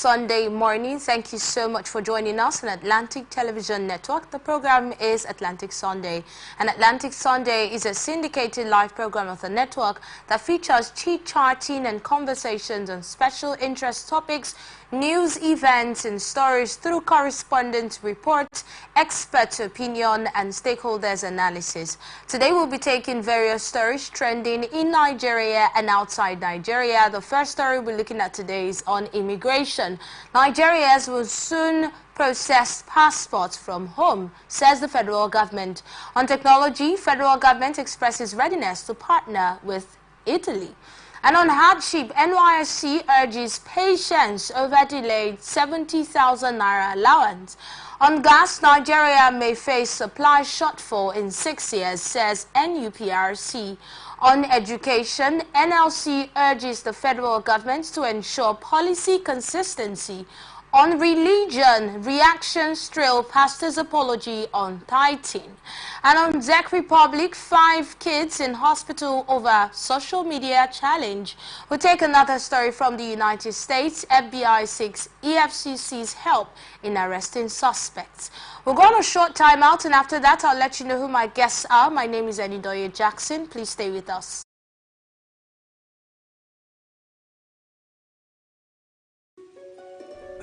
Sunday morning. Thank you so much for joining us on Atlantic Television Network. The program is Atlantic Sunday. And Atlantic Sunday is a syndicated live program of the network that features chit-chatting and conversations on special interest topics, news, events, and stories through correspondent reports, expert opinion, and stakeholders analysis. Today we'll be taking various stories trending in Nigeria and outside Nigeria. The first story we're looking at today is on immigration. Nigerians will soon process passports from home, says the federal government. On technology, federal government expresses readiness to partner with Italy. And on hardship, NYSC urges patience over delayed 70,000 naira allowance. On gas, Nigeria may face supply shortfall in 6 years, says NUPRC. On education, NLC urges the federal government to ensure policy consistency. On religion, reactions trail pastor's apology on tithing. And on Czech Republic, 5 kids in hospital over social media challenge. We'll take another story from the United States. FBI seeks EFCC's help in arresting suspects. We'll go on a short time out, and after that, I'll let you know who my guests are. My name is Enidoye Jackson. Please stay with us.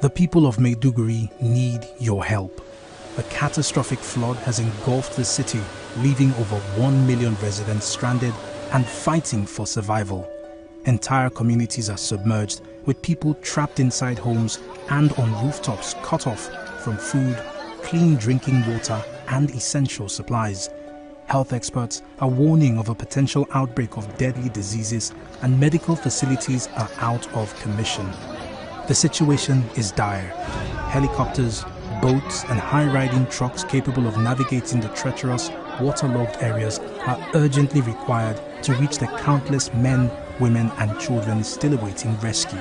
The people of Maiduguri need your help. A catastrophic flood has engulfed the city, leaving over 1 million residents stranded and fighting for survival. Entire communities are submerged, with people trapped inside homes and on rooftops cut off from food, clean drinking water, and essential supplies. Health experts are warning of a potential outbreak of deadly diseases, and medical facilities are out of commission. The situation is dire. Helicopters, boats, and high-riding trucks capable of navigating the treacherous, waterlogged areas are urgently required to reach the countless men, women, and children still awaiting rescue.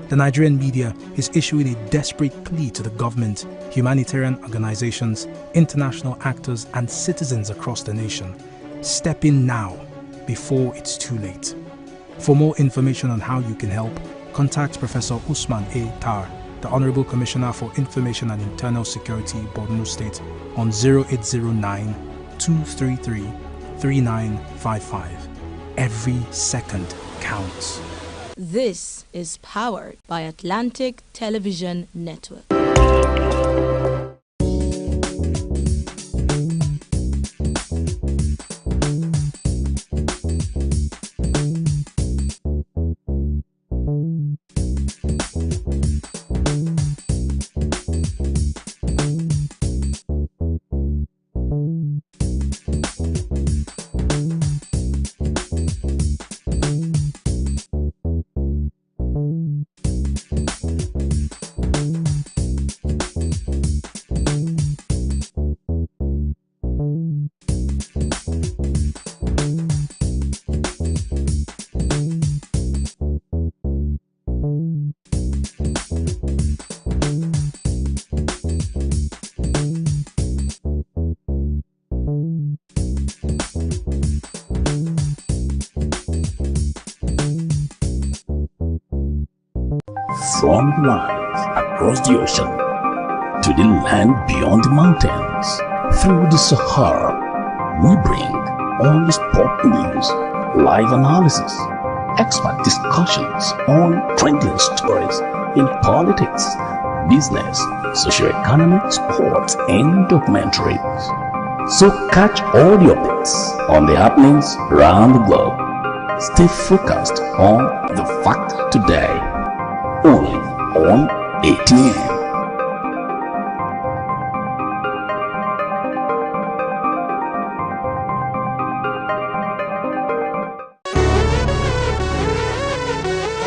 The Nigerian media is issuing a desperate plea to the government, humanitarian organizations, international actors, and citizens across the nation. Step in now, before it's too late. For more information on how you can help, contact Professor Usman A. Tar, the Honorable Commissioner for Information and Internal Security, Borno State, on 0809-233-3955. Every second counts. This is powered by Atlantic Television Network. From the lines across the ocean to the land beyond the mountains, through the Sahara, we bring all the sport news, live analysis, expert discussions on trending stories in politics, business, socio-economic, sports, and documentaries. So catch all the updates on the happenings around the globe. Stay focused on the fact today. Only on ATN.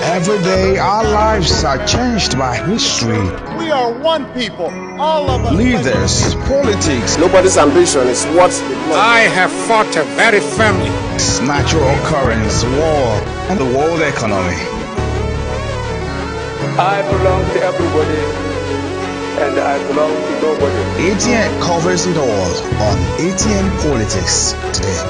Every day our lives are changed by history. We are one people, all of us. Leaders, politics. Nobody's ambition is what I have fought very firmly. Natural occurrence, war, and the world economy. I belong to everybody and I belong to nobody. ATN covers it all on ATN Politics today.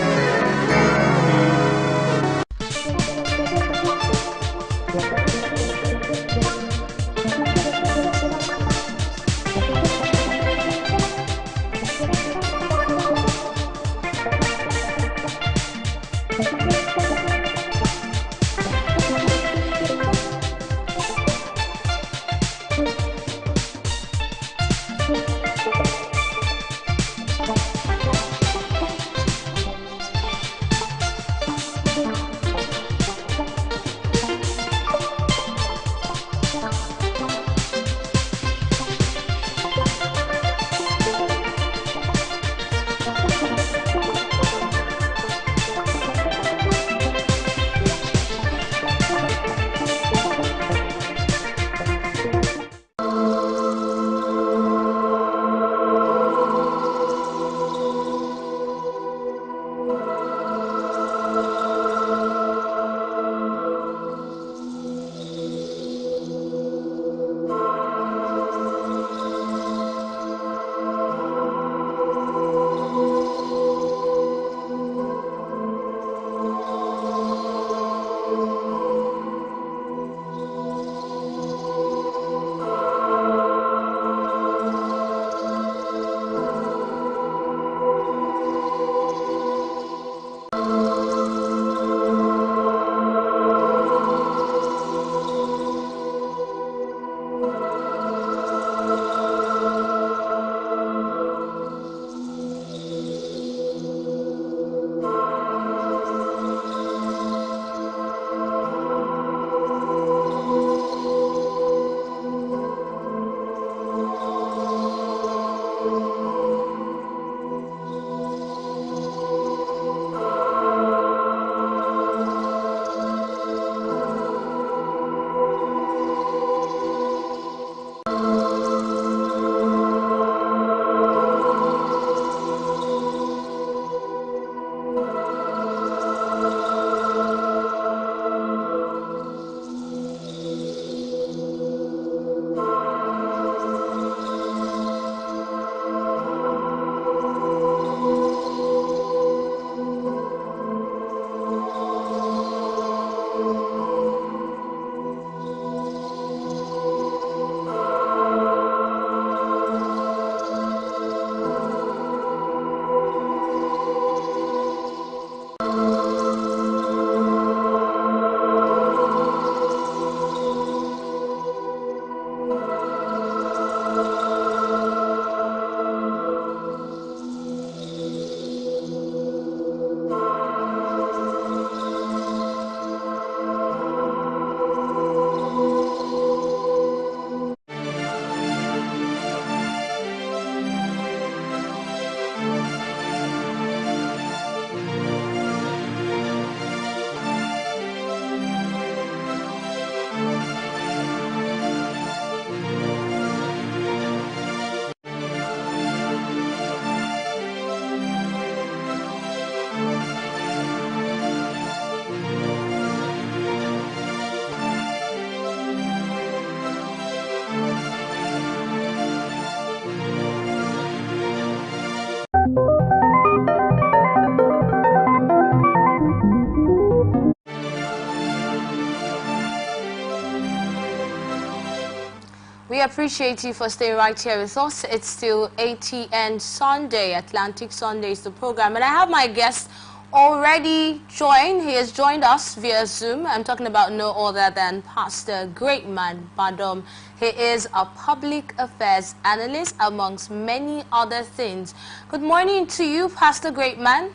We appreciate you for staying right here with us. It's still ATN Sunday. Atlantic Sunday is the program. And I have my guest already joined. He has joined us via Zoom. I'm talking about no other than Pastor Greatman Badom. He is a public affairs analyst, amongst many other things. Good morning to you, Pastor Greatman.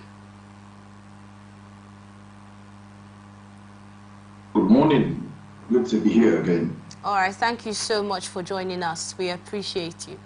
Good morning. Good to be here again. All right, thank you so much for joining us. We appreciate you.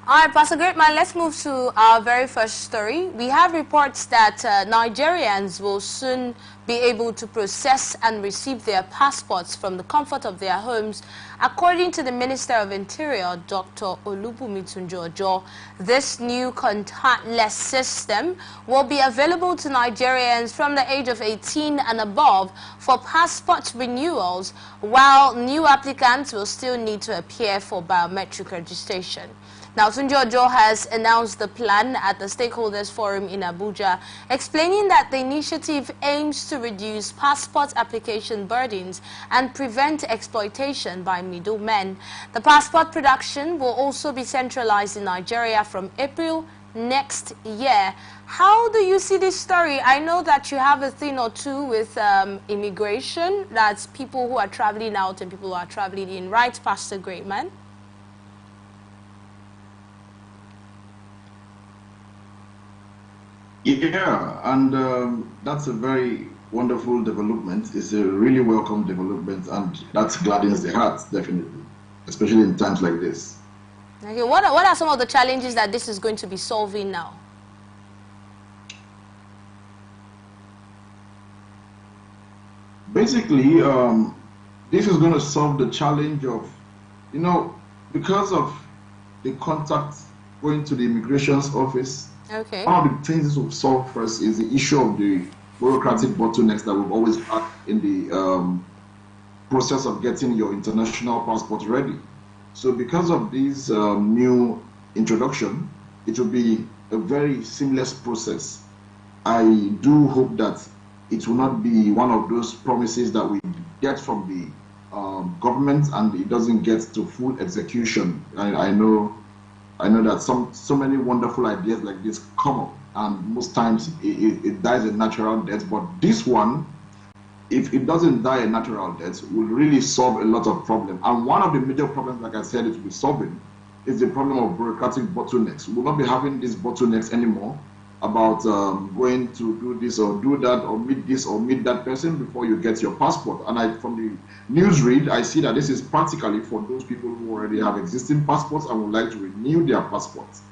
All right, Pastor Greatman, let's move to our very first story. We have reports that Nigerians will soon be able to process and receive their passports from the comfort of their homes. According to the Minister of Interior, Dr. Olubunmi Tunji-Ojo, this new contactless system will be available to Nigerians from the age of 18 and above for passport renewals, while new applicants will still need to appear for biometric registration. Now, Tunji-Ojo has announced the plan at the Stakeholders Forum in Abuja, explaining that the initiative aims to reduce passport application burdens and prevent exploitation by middlemen. The passport production will also be centralized in Nigeria from April next year. How do you see this story? I know that you have a thing or two with immigration, that's people who are traveling out and people who are traveling in, right, Pastor Greatman? Yeah, and that's a very wonderful development. It's a really welcome development, and that gladdens the heart, definitely, especially in times like this. Okay, what are some of the challenges that this is going to be solving now? Basically, this is going to solve the challenge of, because of the contact going to the immigration's office. Okay. One of the things this will solve first is the issue of the bureaucratic bottlenecks that we've always had in the process of getting your international passport ready. So because of this new introduction, it will be a very seamless process. I do hope that it will not be one of those promises that we get from the government and it doesn't get to full execution. I know that so many wonderful ideas like this come up, and most times it dies a natural death. But this one, if it doesn't die a natural death, will really solve a lot of problems. And one of the major problems, like I said, it will be solving is the problem of bureaucratic bottlenecks. We will not be having these bottlenecks anymore about going to do this or do that or meet this or meet that person before you get your passport. And from the newsread, I see that this is practically for those people who already have existing passports and would like to renew their passports.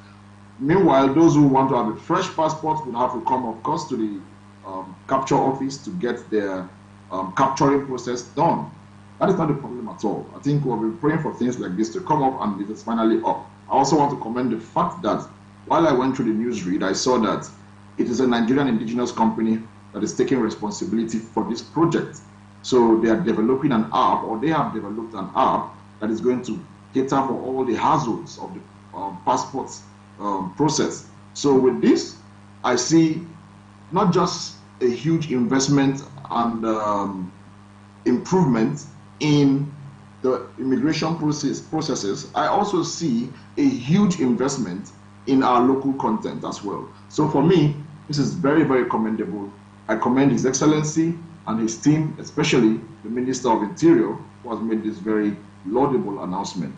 Meanwhile, those who want to have a fresh passport will have to come, of course, to the capture office to get their capturing process done. That is not the problem at all. I think we'll be praying for things like this to come up, and it is finally up. I also want to commend the fact that while I went through the newsread, I saw that it is a Nigerian indigenous company that is taking responsibility for this project. So they are developing an app, or they have developed an app that is going to cater for all the hassles of the passport process. So with this, I see not just a huge investment and improvement in the immigration processes, I also see a huge investment in our local content as well. So for me, this is very, very commendable. I commend His Excellency and his team, especially the Minister of Interior, who has made this very laudable announcement.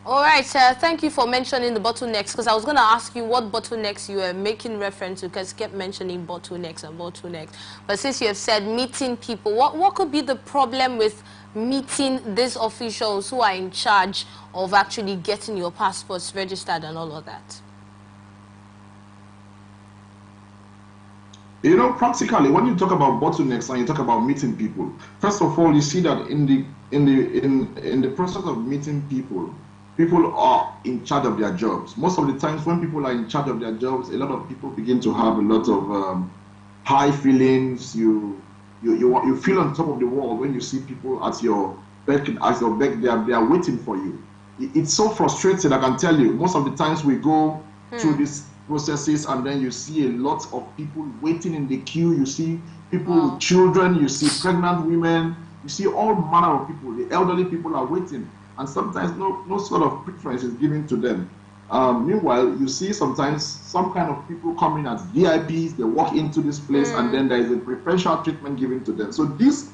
All right, thank you for mentioning the bottlenecks, because I was going to ask you what bottlenecks you were making reference to, because you kept mentioning bottlenecks and bottlenecks. But since you have said meeting people, what could be the problem with meeting these officials who are in charge of actually getting your passports registered and all of that? Practically, when you talk about bottlenecks and you talk about meeting people, first of all, you see that in the process of meeting people, people are in charge of their jobs. Most of the times when people are in charge of their jobs, a lot of people begin to have a lot of high feelings. You feel on top of the world when you see people at your beck, they are waiting for you. It's so frustrating, I can tell you. Most of the times we go through these processes and then you see a lot of people waiting in the queue. You see people with children, you see pregnant women, you see all manner of people. The elderly people are waiting. and sometimes no sort of preference is given to them. Meanwhile, you see sometimes some kind of people coming as VIPs, they walk into this place and then there is a preferential treatment given to them. So this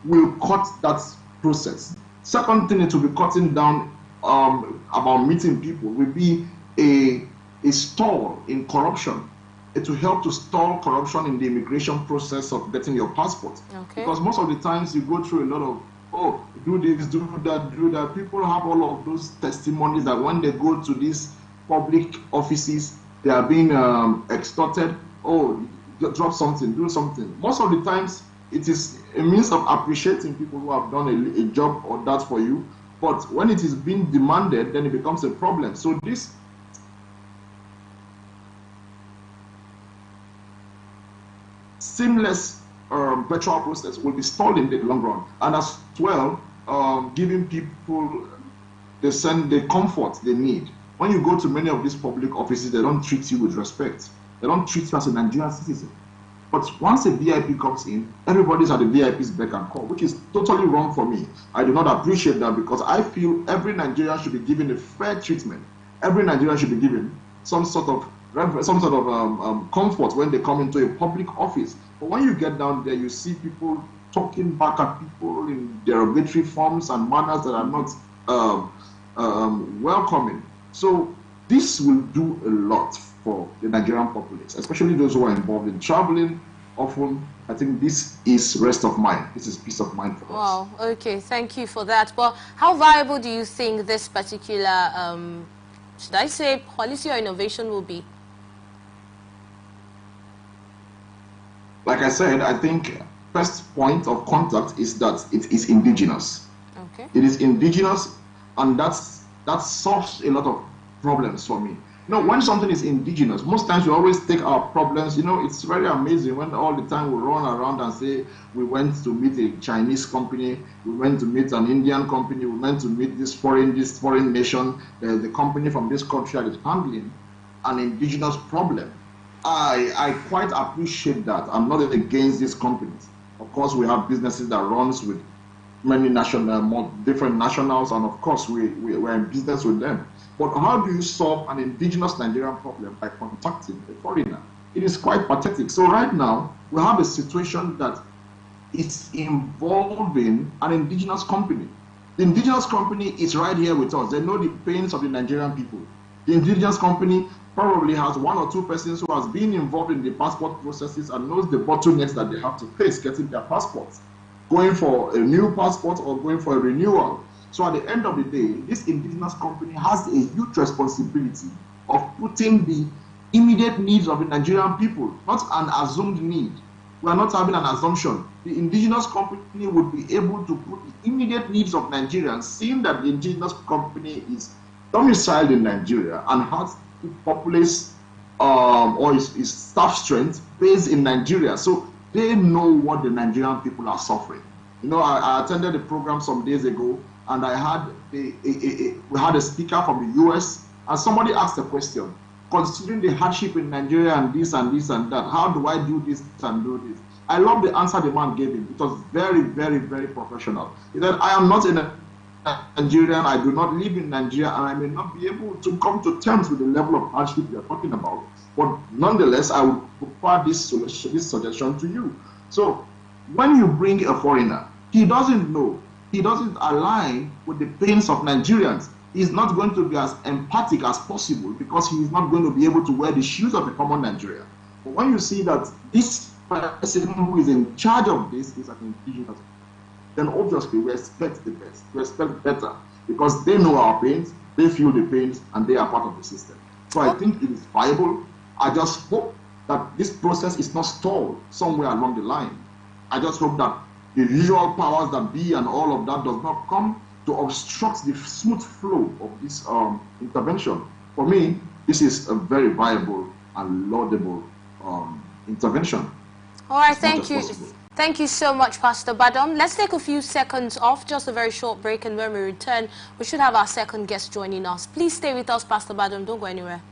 will cut that process. Second thing it will be cutting down about meeting people will be a stall in corruption. It will help to stall corruption in the immigration process of getting your passport. Okay. Because most of the times you go through a lot of, oh, do this, do that, do that. People have all of those testimonies that when they go to these public offices, they are being extorted. Oh, drop something, do something. Most of the times, it is a means of appreciating people who have done a job or that for you. But when it is being demanded, then it becomes a problem. So this seamless virtual process will be stalled in the long run, and as well giving people the comfort they need. When you go to many of these public offices, they don't treat you with respect. They don't treat you as a Nigerian citizen. But once a VIP comes in, everybody's at the VIP's beck and call, which is totally wrong for me. I do not appreciate that, because I feel every Nigerian should be given a fair treatment. Every Nigerian should be given some sort of comfort when they come into a public office. But when you get down there, you see people talking back at people in derogatory forms and manners that are not welcoming. So this will do a lot for the Nigerian populace, especially those who are involved in traveling. Often, I think this is rest of mind. This is peace of mind for us. Wow, okay, thank you for that. But how viable do you think this particular, should I say, policy or innovation will be? Like I said, I think first point of contact is that it is indigenous. Okay. It is indigenous, and that solves a lot of problems for me. You know, when something is indigenous, most times we always take our problems. You know, it's very amazing when all the time we run around and say we went to meet a Chinese company, we went to meet an Indian company, we went to meet this foreign nation, the company from this country that is handling an indigenous problem. I quite appreciate that. I'm not against these companies. Of course, we have businesses that runs with many different nationals, and of course, we're in business with them. But how do you solve an indigenous Nigerian problem by contacting a foreigner? It is quite pathetic. So right now, we have a situation that is involving an indigenous company. The indigenous company is right here with us. They know the pains of the Nigerian people. The indigenous company probably has one or two persons who has been involved in the passport processes and knows the bottlenecks that they have to face getting their passports, going for a new passport or going for a renewal. So at the end of the day, this indigenous company has a huge responsibility of putting the immediate needs of the Nigerian people, not an assumed need. We are not having an assumption. The indigenous company would be able to put the immediate needs of Nigerians, seeing that the indigenous company is domiciled in Nigeria and has the populace or its staff strength based in Nigeria. So they know what the Nigerian people are suffering. You know, I attended a program some days ago, and I had we had a speaker from the US, and somebody asked a question, considering the hardship in Nigeria and this and this and that, how do I do this and do this? I love the answer the man gave him. It was very, very, very professional. He said, I am not a Nigerian, I do not live in Nigeria, and I may not be able to come to terms with the level of hardship we are talking about. But nonetheless, I would prefer this suggestion to you. So when you bring a foreigner, he doesn't know, he doesn't align with the pains of Nigerians. He's not going to be as empathic as possible because he is not going to be able to wear the shoes of a common Nigerian. But when you see that this person who is in charge of this is an indigenous, then obviously we expect the best, we expect better, because they know our pains, they feel the pains, and they are part of the system. So I think it is viable. I just hope that this process is not stalled somewhere along the line. I just hope that the usual powers that be and all of that does not come to obstruct the smooth flow of this intervention. For me, this is a very viable and laudable intervention. All right, thank you. Thank you so much, Pastor Badom. Let's take a few seconds off, just a very short break, and when we return, we should have our second guest joining us. Please stay with us, Pastor Badom. Don't go anywhere.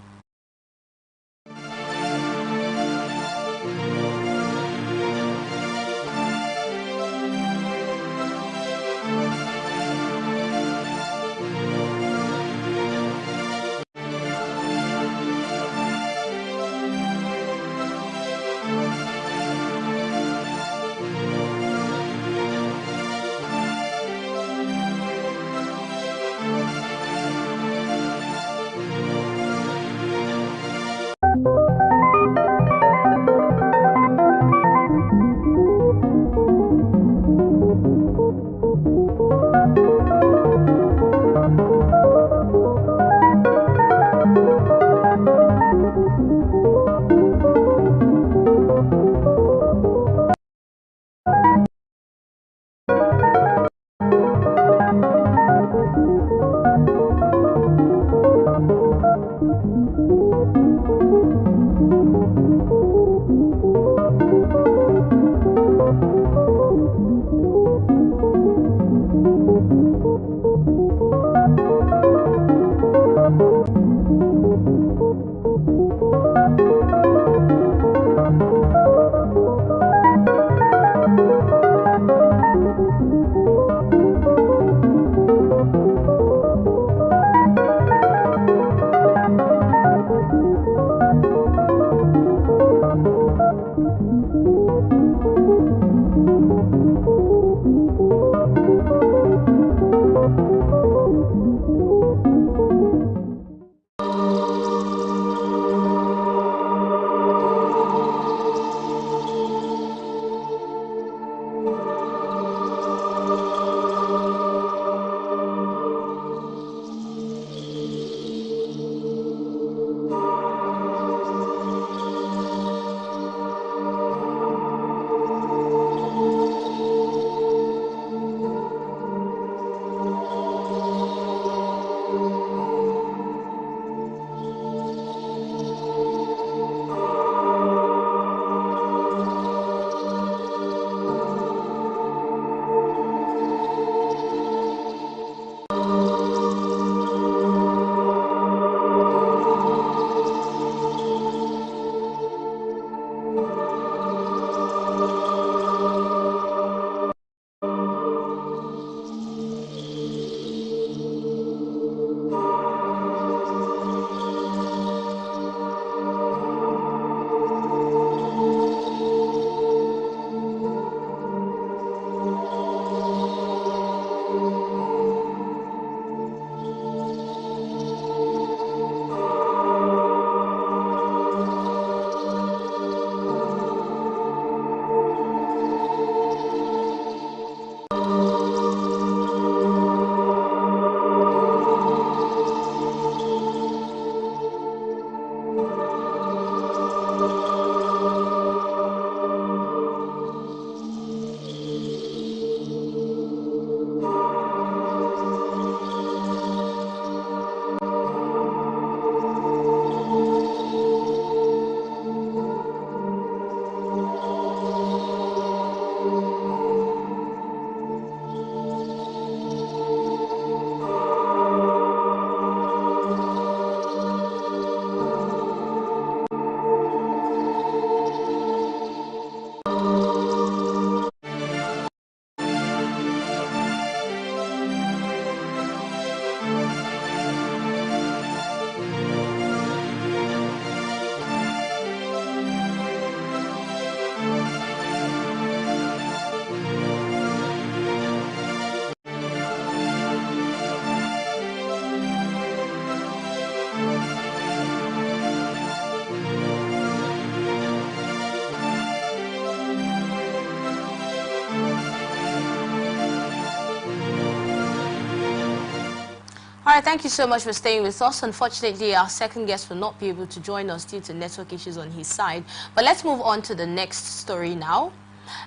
right, thank you so much for staying with us. Unfortunately, our second guest will not be able to join us due to network issues on his side. But let's move on to the next story now.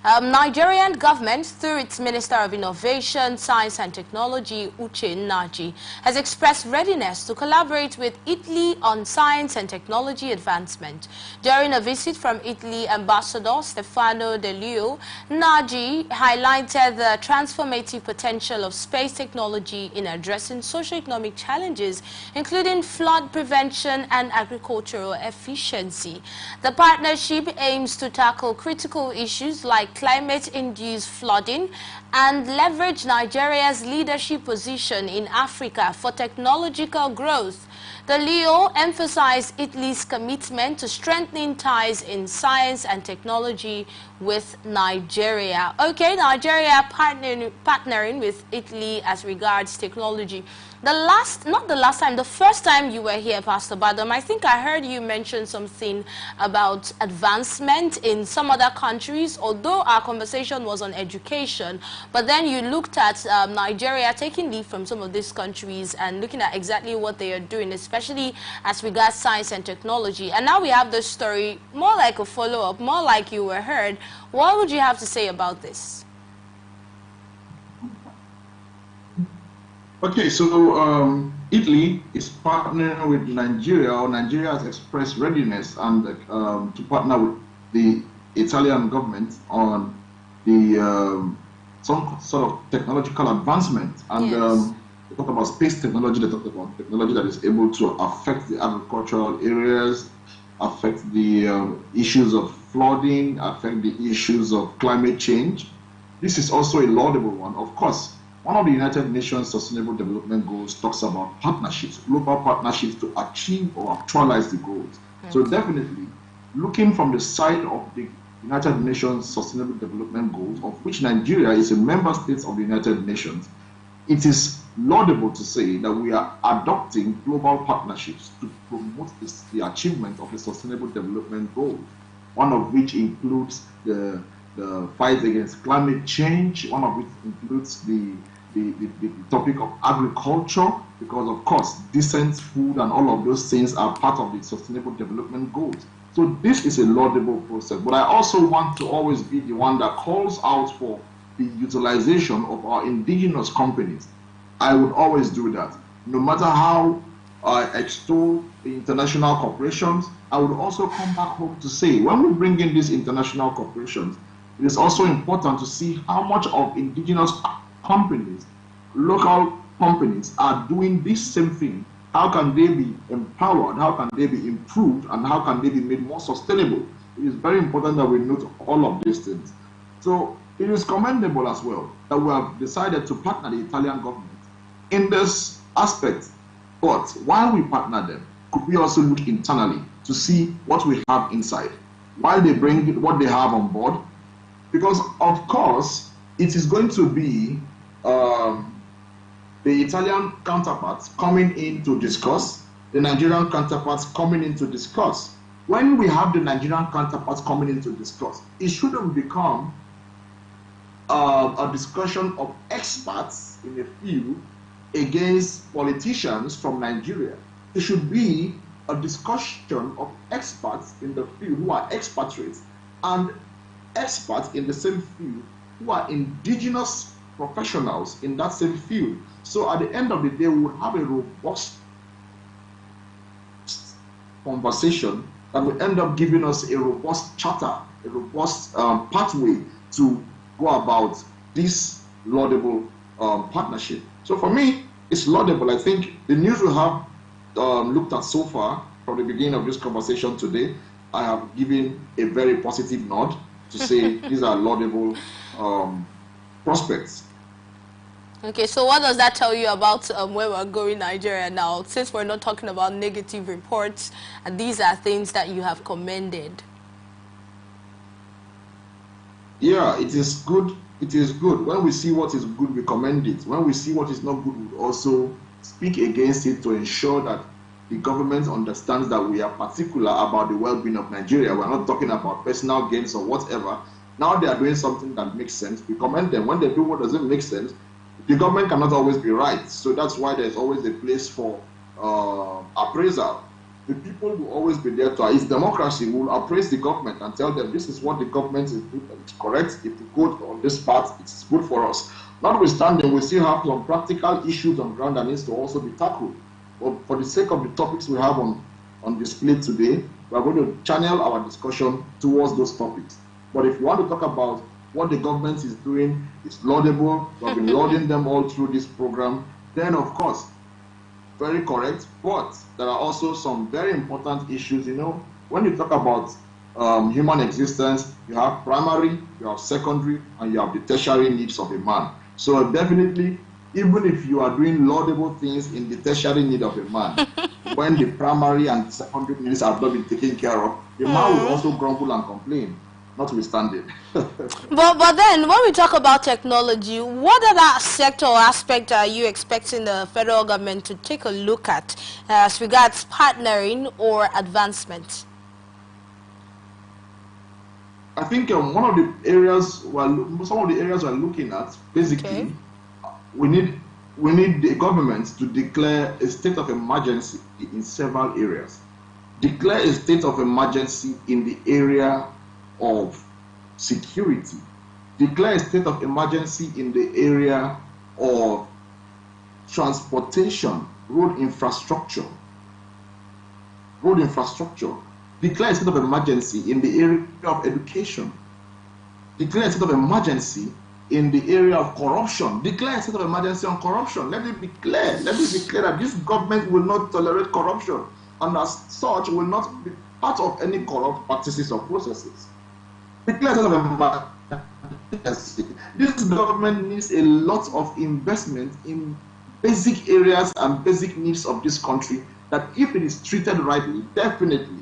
Nigerian government, through its Minister of Innovation, Science and Technology, Uche Nnaji, has expressed readiness to collaborate with Italy on science and technology advancement. During a visit from Italy, Ambassador Stefano De Leo, Nnaji highlighted the transformative potential of space technology in addressing socio-economic challenges, including flood prevention and agricultural efficiency. The partnership aims to tackle critical issues like climate-induced flooding and leverage Nigeria's leadership position in Africa for technological growth. The Leo emphasized Italy's commitment to strengthening ties in science and technology with Nigeria. Okay, Nigeria partnering with Italy as regards technology. The first time you were here, Pastor Badam, I think I heard you mention something about advancement in some other countries, although our conversation was on education, but then you looked at Nigeria taking lead from some of these countries and looking at exactly what they are doing, especially as regards science and technology. And now we have this story, more like a follow-up, more like you were heard. What would you have to say about this? Okay, so Italy is partnering with Nigeria, or Nigeria has expressed readiness and to partner with the Italian government on the some sort of technological advancement. And yes. They talk about space technology, they talk about technology that is able to affect the agricultural areas, affect the issues of flooding, affect the issues of climate change. This is also a laudable one. Of course, one of the United Nations Sustainable Development Goals talks about partnerships, global partnerships to achieve or actualize the goals. Okay. So definitely, looking from the side of the United Nations Sustainable Development Goals, of which Nigeria is a member state of the United Nations, it is laudable to say that we are adopting global partnerships to promote the achievement of the Sustainable Development Goals, one of which includes the fight against climate change, one of which includes the topic of agriculture, because of course decent food and all of those things are part of the Sustainable Development Goals. So this is a laudable process, but I also want to always be the one that calls out for the utilization of our indigenous companies. I would always do that. No matter how I extol the international corporations, I would also come back home to say, when we bring in these international corporations, it is also important to see how much of indigenous companies, local companies, are doing this same thing. How can they be empowered? How can they be improved? And how can they be made more sustainable? It is very important that we note all of these things. So it is commendable as well that we have decided to partner the Italian government in this aspect. But while we partner them, could we also look internally to see what we have inside? While they bring what they have on board, because of course it is going to be the Italian counterparts coming in to discuss, the Nigerian counterparts coming in to discuss. When we have the Nigerian counterparts coming in to discuss, it shouldn't become a discussion of experts in a field against politicians from Nigeria. It should be a discussion of experts in the field who are expatriates and experts in the same field who are indigenous professionals in that same field. So at the end of the day, we will have a robust conversation that will end up giving us a robust charter, a robust pathway to go about this laudable partnership. So for me, it's laudable. I think the news we have looked at so far from the beginning of this conversation today, I have given a very positive nod to say these are laudable prospects. Okay, so what does that tell you about where we're going, Nigeria now, since we're not talking about negative reports, and these are things that you have commended? Yeah, it is good. It is good. When we see what is good, we commend it. When we see what is not good, we also speak against it to ensure that the government understands that we are particular about the well-being of Nigeria. We're not talking about personal gains or whatever. Now they are doing something that makes sense. We commend them. When they do what doesn't make sense, we the government cannot always be right. So that's why there's always a place for appraisal. The people will always be there to, it's democracy, will appraise the government and tell them this is what the government is doing, it's correct. If you go on this path, it's good for us. Notwithstanding, we still have some practical issues on ground that needs to also be tackled. But for the sake of the topics we have on display today, we are going to channel our discussion towards those topics. But if you want to talk about what the government is doing, it's laudable, we have been lauding them all through this program, then of course, very correct, but there are also some very important issues. When you talk about human existence, you have primary, you have secondary, and you have the tertiary needs of a man. So definitely, even if you are doing laudable things in the tertiary need of a man, when the primary and secondary needs have not been taken care of, the man will also grumble and complain, notwithstanding. But then, when we talk about technology, what other sector or aspect are you expecting the federal government to take a look at as regards partnering or advancement? I think one of the areas, some of the areas we're looking at, basically, we need the government to declare a state of emergency in several areas. Declare a state of emergency in the area of security. Declare a state of emergency in the area of transportation, road infrastructure. Declare a state of emergency in the area of education. Declare a state of emergency in the area of corruption. Declare a state of emergency on corruption. Let it be clear. Let it be clear that this government will not tolerate corruption, and as such will not be part of any corrupt practices or processes. Declare a state of emergency. This government needs a lot of investment in basic areas and basic needs of this country that, if it is treated rightly, definitely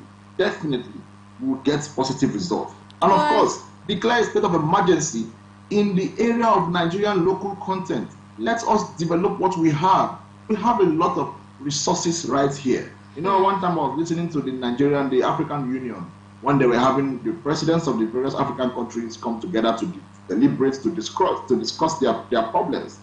will get positive results. And of course, declare a state of emergency in the area of Nigerian local content. Let us develop what we have. We have a lot of resources right here. One time I was listening to the African Union, when they were having the presidents of the various African countries come together to deliberate, to discuss their problems.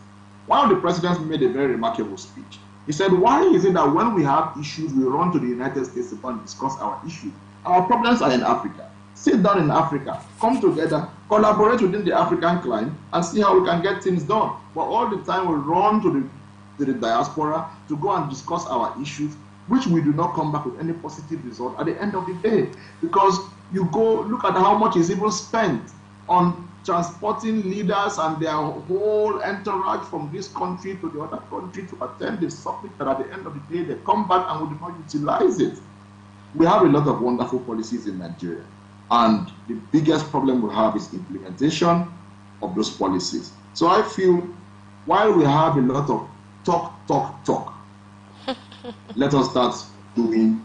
One of the presidents made a very remarkable speech. He said, why is it that when we have issues, we run to the United States to come and discuss our issues? Our problems are in Africa. Sit down in Africa, come together, collaborate within the African client, and see how we can get things done. But all the time we run to the diaspora to go and discuss our issues, which we do not come back with any positive result at the end of the day. Because you go look at how much is even spent on transporting leaders and their whole entourage from this country to the other country to attend the summit, that at the end of the day they come back and we do not utilize it. We have a lot of wonderful policies in Nigeria, and the biggest problem we have is implementation of those policies. So I feel, while we have a lot of talk, let us start doing.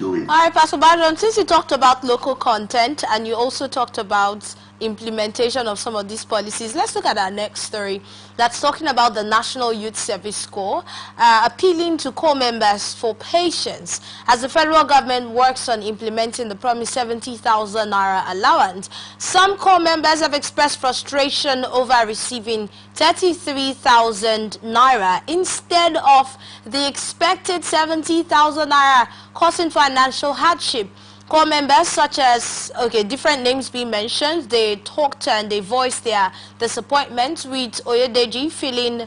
All right, Pastor Badron, since you talked about local content and you also talked about implementation of some of these policies, let's look at our next story that's talking about the National Youth Service Corps appealing to corps members for patience as the federal government works on implementing the promised 70,000 naira allowance. Some corps members have expressed frustration over receiving 33,000 naira instead of the expected 70,000 naira, causing financial hardship. Corps members such as, different names being mentioned, they talked and they voiced their disappointment, with Oyedeji feeling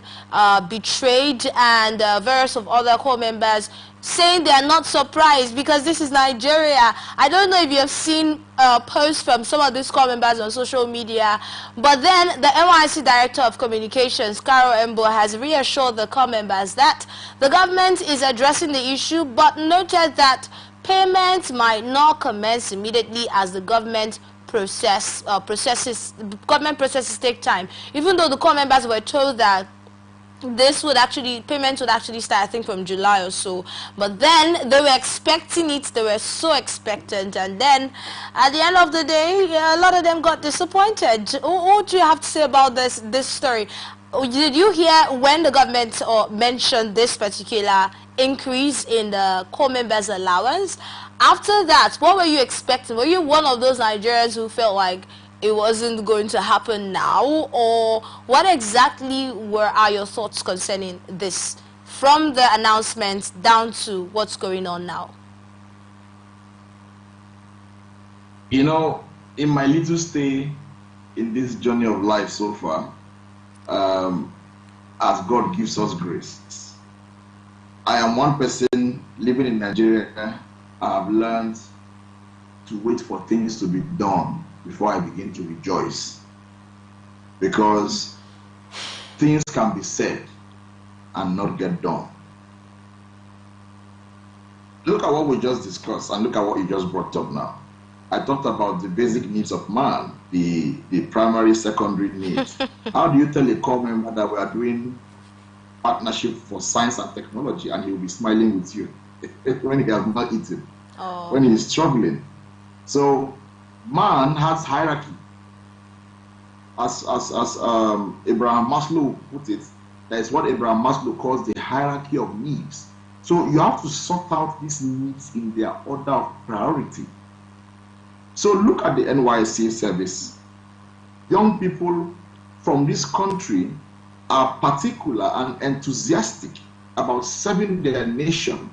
betrayed, and various of other corps members saying they are not surprised because this is Nigeria. I don't know if you have seen posts from some of these corps members on social media, but then the NYC Director of Communications, Carol Embo, has reassured the corps members that the government is addressing the issue, but noted that payments might not commence immediately as the government processes take time. Even though the corps members were told that payments would actually start, I think, from July or so. But then they were expecting it, they were so expectant, and then at the end of the day, a lot of them got disappointed. What do you have to say about this story? Did you hear when the government mentioned this particular increase in the corps members' allowance? After that, what were you expecting? Were you one of those Nigerians who felt like it wasn't going to happen now, or what exactly are your thoughts concerning this, from the announcement down to what's going on now? You know, in my little stay in this journey of life so far, as God gives us grace, I am one person living in Nigeria. I have learned to wait for things to be done before I begin to rejoice, because things can be said and not get done. Look at what we just discussed and look at what you just brought up now. I talked about the basic needs of man, the primary, secondary needs. How do you tell a core member that we are doing partnership for science and technology and he will be smiling with you when he has not eaten, when he is struggling? So man has hierarchy. As Abraham Maslow put it, that is what Abraham Maslow calls the hierarchy of needs. So you have to sort out these needs in their order of priority. So look at the NYSC service. Young people from this country are particular and enthusiastic about serving their nation,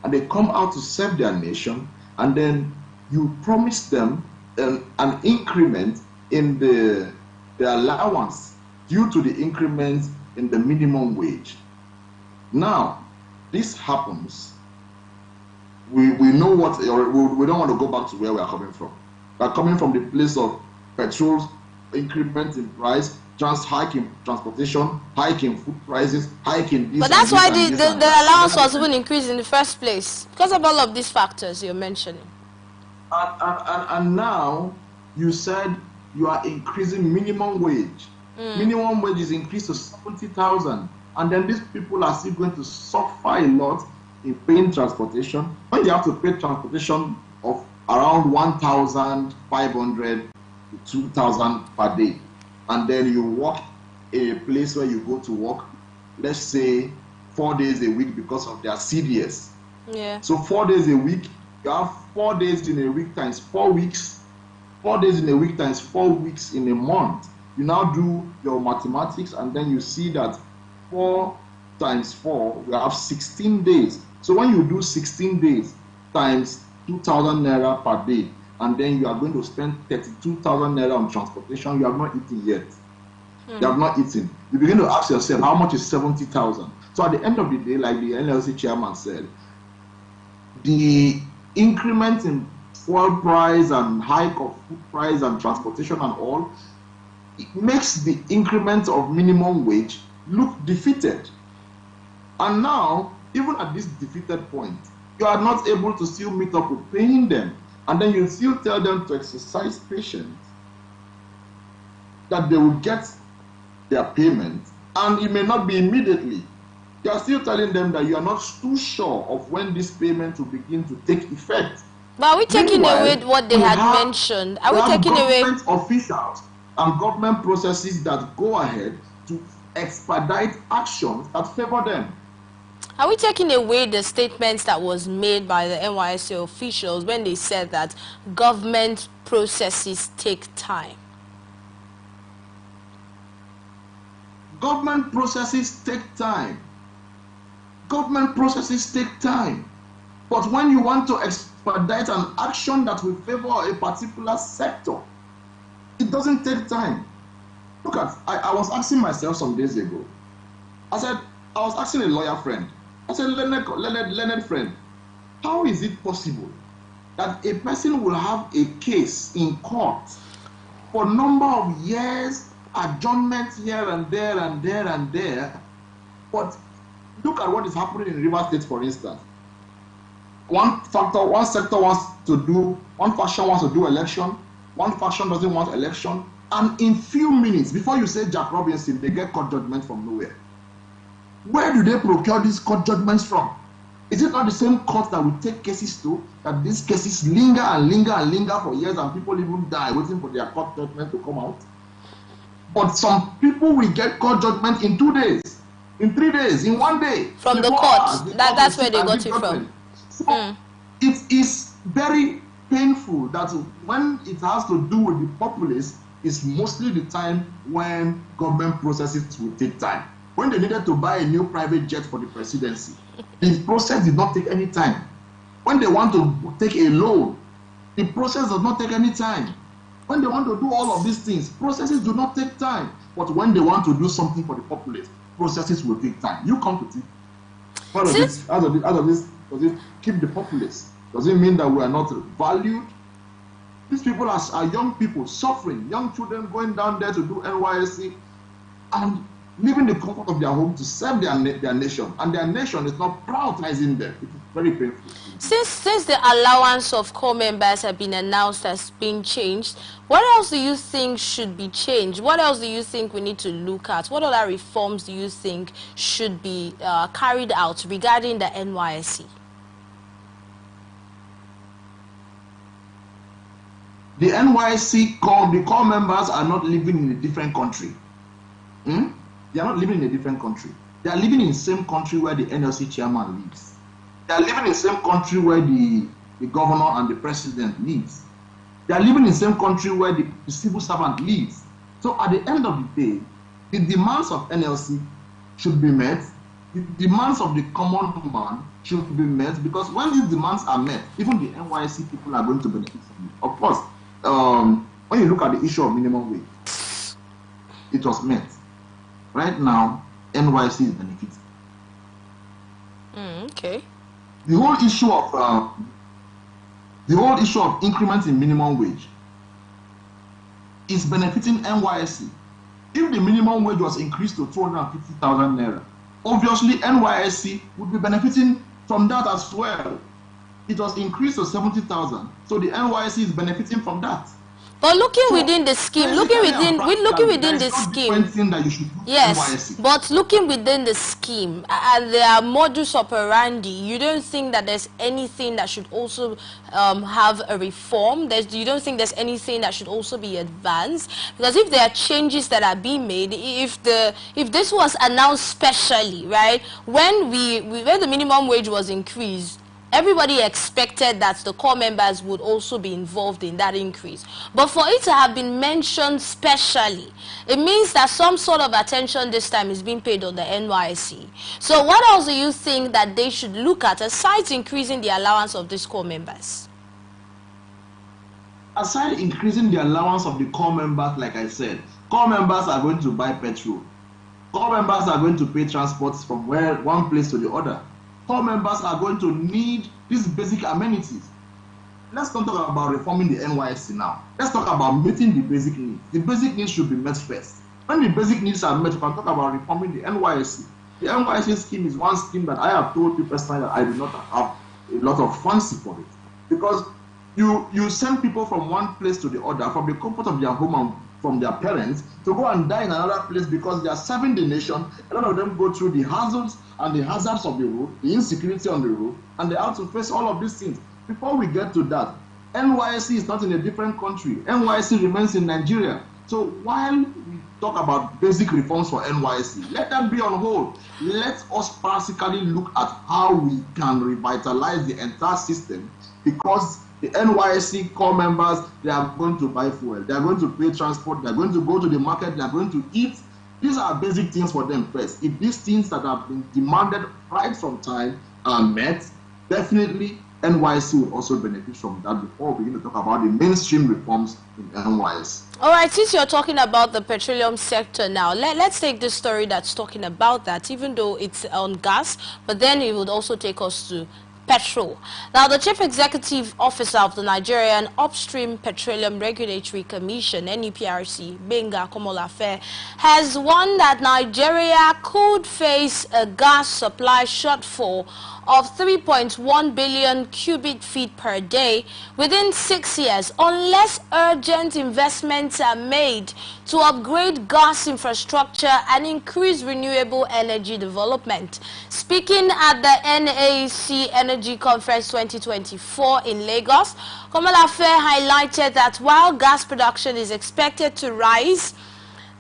and they come out to serve their nation, and then you promise them an increment in the allowance due to the increment in the minimum wage. Now, this happens. We know what, we don't want to go back to where we are coming from. We are coming from the place of petrol's increment in price, hike in transportation, hike in food prices, hike in this. But that's why the allowance was even increased in the first place, because of all of these factors you're mentioning. And now you said you are increasing minimum wage. Minimum wage is increased to 70,000, and then these people are still going to suffer a lot in paying transportation, when they have to pay transportation of around 1,500 to 2,000 per day. And then you work in a place where you go to work, let's say 4 days a week because of their CDS. Yeah. So 4 days a week, you have 4 days in a week times 4 weeks. 4 days in a week times 4 weeks in a month. You now do your mathematics, and then you see that 4 times 4, we have 16 days. So when you do 16 days times 2,000 naira per day, and then you are going to spend 32,000 naira on transportation, you have not eaten yet. You have not eaten. You begin to ask yourself, how much is 70,000? So at the end of the day, like the NLC chairman said, the increment in fuel price and hike of food price and transportation and all, it makes the increment of minimum wage look defeated. And now, even at this defeated point, you are not able to still meet up with paying them. And then you still tell them to exercise patience, that they will get their payment, and it may not be immediately. You are still telling them that you are not too sure of when this payment will begin to take effect. But are we taking away what they had mentioned? Are we taking away government officials and government processes that go ahead to expedite actions that favor them? Are we taking away the statements that was made by the NYSC officials when they said that government processes take time? Government processes take time. Government processes take time. But when you want to expedite an action that will favor a particular sector, it doesn't take time. Look at, I was asking myself some days ago. I was asking a lawyer friend. I said, learned friend, how is it possible that a person will have a case in court for a number of years, adjournments here and there and there and there, but look at what is happening in River State, for instance. One sector wants to do, one faction wants to do election, one faction doesn't want election, and in few minutes, before you say Jack Robinson, they get court judgment from nowhere. Where do they procure these court judgments from? Is it not the same court that will take cases to, that these cases linger and linger and linger for years, and people even die waiting for their court judgment to come out? But some people will get court judgment in 2 days, in 3 days, in 1 day. From the court. That's where they got it from. So it is very painful that when it has to do with the populace, is mostly the time when government processes will take time. When they needed to buy a new private jet for the presidency, the process did not take any time. When they want to take a loan, the process does not take any time. When they want to do all of these things, processes do not take time. But when they want to do something for the populace, processes will take time. You come to think, how does it keep the populace? Does it mean that we are not valued? These people are young people suffering, young children going down there to do NYSC and leaving the comfort of their home to serve their nation. And their nation is not prioritizing them. It is very painful. Since the allowance of core members have been announced as being changed, what else do you think should be changed? What else do you think we need to look at? What other reforms do you think should be carried out regarding the NYSC? The NYSC core members are not living in a different country. They are not living in a different country. They are living in the same country where the NLC chairman lives. They are living in the same country where the governor and the president lives. They are living in the same country where the civil servant lives. So at the end of the day, the demands of NLC should be met. The demands of the common man should be met, because when these demands are met, even the NYSC people are going to benefit from it. Of course, when you look at the issue of minimum wage, it was met. Right now, NYSC is benefiting. Okay. The whole issue of increment in minimum wage is benefiting NYSC. If the minimum wage was increased to 250,000 naira, obviously NYSC would be benefiting from that as well. It was increased to 70,000, so the NYSC is benefiting from that. But looking within the scheme, looking within the scheme, yes, but looking within the scheme and their modus operandi, you don't think that there's anything that should also have a reform? You don't think there's anything that should also be advanced? Because if there are changes that are being made, if this was announced specially, right, when the minimum wage was increased, everybody expected that the core members would also be involved in that increase. But for it to have been mentioned specially, it means that some sort of attention this time is being paid on the NYSC. So what else do you think that they should look at aside increasing the allowance of these core members? Aside increasing the allowance of the core members, like I said, core members are going to buy petrol. Core members are going to pay transports from one place to the other. Core members are going to need these basic amenities. Let's not talk about reforming the NYSC now. Let's talk about meeting the basic needs. The basic needs should be met first. When the basic needs are met, you can talk about reforming the NYSC. The NYSC scheme is one scheme that I have told you personally that I do not have a lot of fancy for it. Because you send people from one place to the other, from the comfort of their home and from their parents, to go and die in another place because they are serving the nation. A lot of them go through the hazards of the road, the insecurity on the road, and they have to face all of these things. Before we get to that, NYSC is not in a different country. NYSC remains in Nigeria. So while we talk about basic reforms for NYSC, let that be on hold. Let us practically look at how we can revitalize the entire system, because the NYSC core members, they are going to buy fuel, they are going to pay transport, they are going to go to the market, they are going to eat. These are basic things for them first. If these things that have been demanded right from time are met, definitely NYSC will also benefit from that before we begin to talk about the mainstream reforms in NYSC. All right, since you're talking about the petroleum sector now, let's take this story that's talking about that, even though it's on gas, but then it would also take us to petrol. Now, the Chief Executive Officer of the Nigerian Upstream Petroleum Regulatory Commission, NEPRC, Benga Komolafe, has warned that Nigeria could face a gas supply shortfall of 3.1 billion cubic feet per day within 6 years unless urgent investments are made to upgrade gas infrastructure and increase renewable energy development. Speaking at the NAC Energy Conference 2024 in Lagos, Komolafe highlighted that while gas production is expected to rise,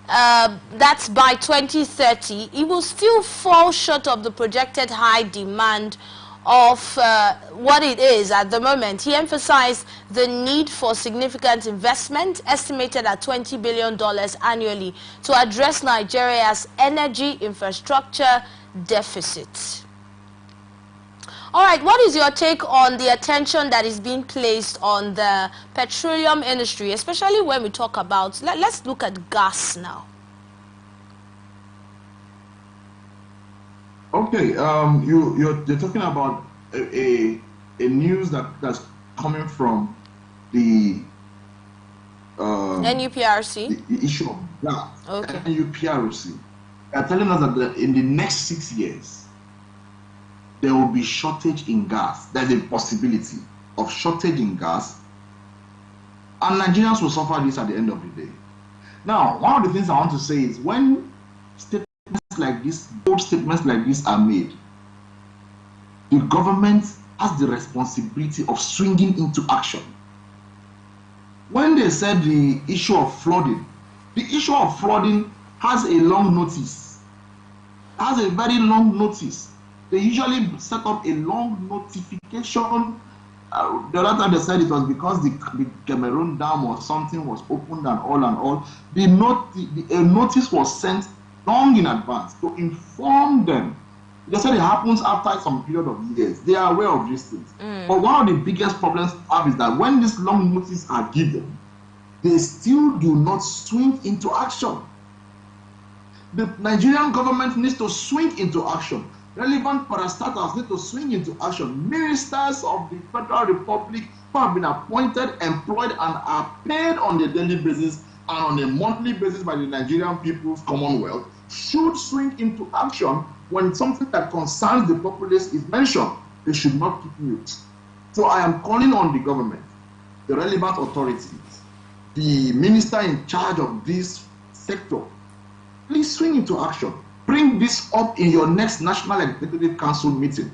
that's by 2030, it will still fall short of the projected high demand of what it is at the moment. He emphasized the need for significant investment, estimated at $20 billion annually, to address Nigeria's energy infrastructure deficit. All right, what is your take on the attention that is being placed on the petroleum industry, especially when we talk about, let's look at gas now. Okay, you're talking about a news that's coming from the NUPRC, the issue of gas. Okay. NUPRC are telling us that in the next 6 years there will be shortage in gas. There's a possibility of shortage in gas, and Nigerians will suffer this at the end of the day. Now, one of the things I want to say is when statements like this, bold statements like this are made, the government has the responsibility of swinging into action. When they said the issue of flooding has a long notice, has a very long notice. They usually set up a long notification. The other time they said it was because the Cameroon Dam or something was opened and all. A notice was sent long in advance to inform them. They said it happens after some period of years. They are aware of these things. But one of the biggest problems we have is that when these long notices are given, they still do not swing into action. The Nigerian government needs to swing into action. Relevant parastatals need to swing into action. Ministers of the Federal Republic who have been appointed, employed, and are paid on a daily basis and on a monthly basis by the Nigerian People's Commonwealth should swing into action when something that concerns the populace is mentioned. They should not keep mute. So I am calling on the government, the relevant authorities, the minister in charge of this sector, please swing into action. Bring this up in your next National Executive Council meeting.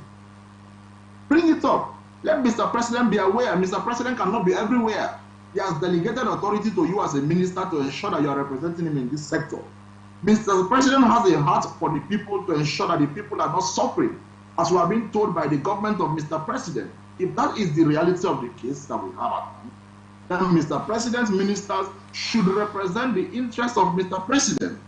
Bring it up. Let Mr. President be aware. Mr. President cannot be everywhere. He has delegated authority to you as a minister to ensure that you are representing him in this sector. Mr. President has a heart for the people to ensure that the people are not suffering, as we are being told by the government of Mr. President. If that is the reality of the case that we have, then Mr. President's ministers should represent the interests of Mr. President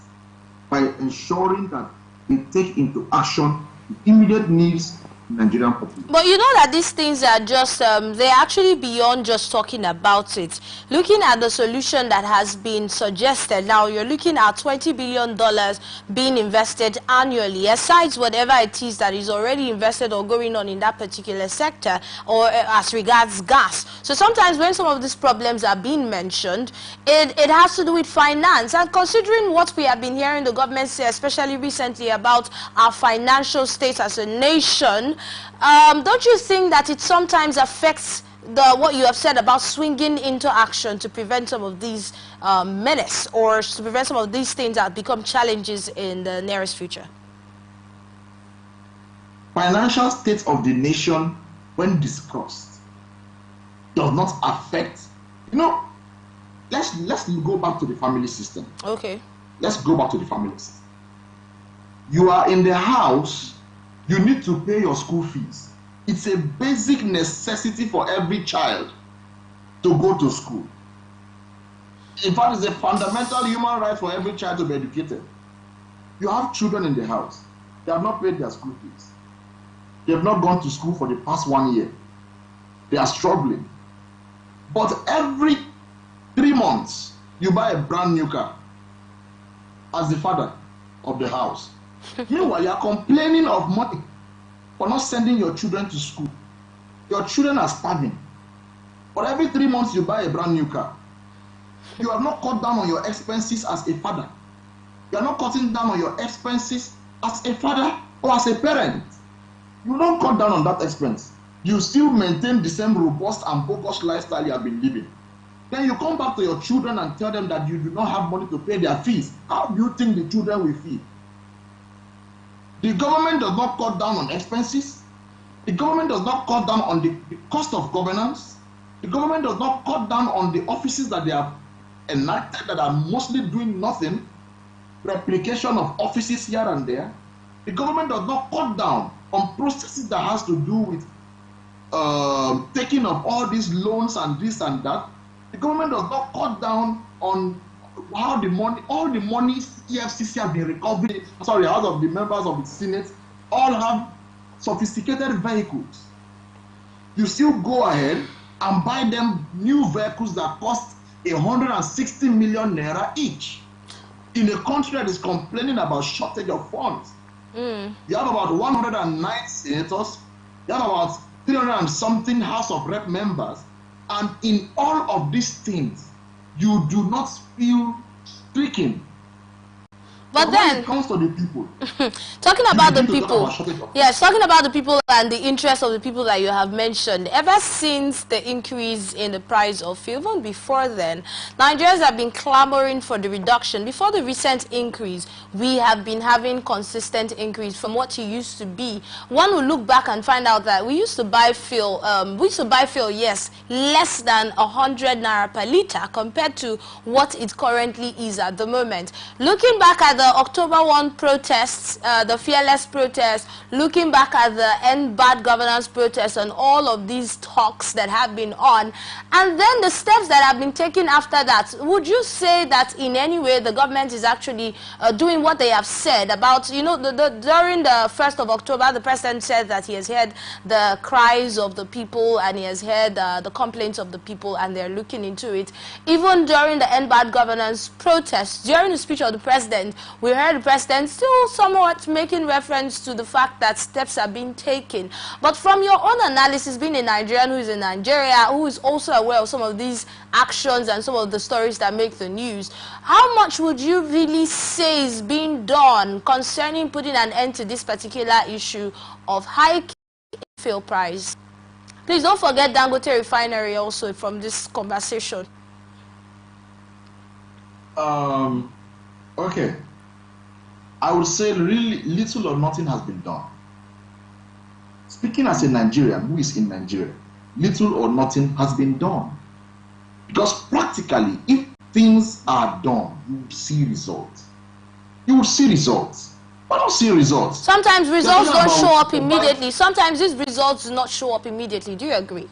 by ensuring that they take into action the immediate needs Nigerian population. But you know that these things are just, they're actually beyond just talking about it. Looking at the solution that has been suggested, now you're looking at $20 billion being invested annually, aside whatever it is that is already invested or going on in that particular sector, or as regards gas. So sometimes when some of these problems are being mentioned, it has to do with finance. And considering what we have been hearing the government say, especially recently, about our financial state as a nation, don't you think that it sometimes affects what you have said about swinging into action to prevent some of these menace, or to prevent some of these things that become challenges in the nearest future? Financial state of the nation, when discussed, does not affect, let's go back to the family system. Okay. Let's go back to the family system. You are in the house, you need to pay your school fees. It's a basic necessity for every child to go to school. In fact, it's a fundamental human right for every child to be educated. You have children in the house. They have not paid their school fees. They have not gone to school for the past 1 year. They are struggling. But every 3 months, you buy a brand new car as the father of the house. Meanwhile, you are complaining of money for not sending your children to school. Your children are starving. But every 3 months, you buy a brand new car. You have not cut down on your expenses as a father. You are not cutting down on your expenses as a father or as a parent. You don't cut down on that expense. You still maintain the same robust and bogus lifestyle you have been living. Then you come back to your children and tell them that you do not have money to pay their fees. How do you think the children will feel? The government does not cut down on expenses. The government does not cut down on the cost of governance. The government does not cut down on the offices that they have enacted that are mostly doing nothing, replication of offices here and there. The government does not cut down on processes that has to do with taking of all these loans and this and that. The government does not cut down on how the money, all the money EFCC have been recovering, sorry, out of the members of the Senate, all have sophisticated vehicles. You still go ahead and buy them new vehicles that cost 160 million naira each in a country that is complaining about shortage of funds. You have about 109 senators, you have about 300 and something House of Rep members, and in all of these things, you do not feel stricken. But when then, it comes to the people, talking about the people, yes, talking about the people and the interest of the people that you have mentioned, ever since the increase in the price of fuel, even before then, Nigerians have been clamoring for the reduction. Before the recent increase, we have been having consistent increase from what it used to be. One will look back and find out that we used to buy fuel, yes, less than 100 naira per litre compared to what it currently is at the moment. Looking back at the October 1 protests, the fearless protests, looking back at the End Bad Governance protests and all of these talks that have been on, and then the steps that have been taken after that, would you say that in any way the government is actually doing what they have said about, you know, during the 1st of October, the president said that he has heard the cries of the people and he has heard the complaints of the people and they're looking into it. Even during the End Bad Governance protests, during the speech of the president, we heard the president still somewhat making reference to the fact that steps are being taken. But from your own analysis, being a Nigerian who is in Nigeria, who is also aware of some of these actions and some of the stories that make the news, how much would you really say is being done concerning putting an end to this particular issue of high fuel price? Please don't forget Dangote Refinery also from this conversation. Okay. I would say really little or nothing has been done. Speaking as a Nigerian who is in Nigeria, little or nothing has been done. Because practically, if things are done, you will see results. You will see results. But don't see results. Sometimes results don't show up immediately. Sometimes these results do not show up immediately. Do you agree?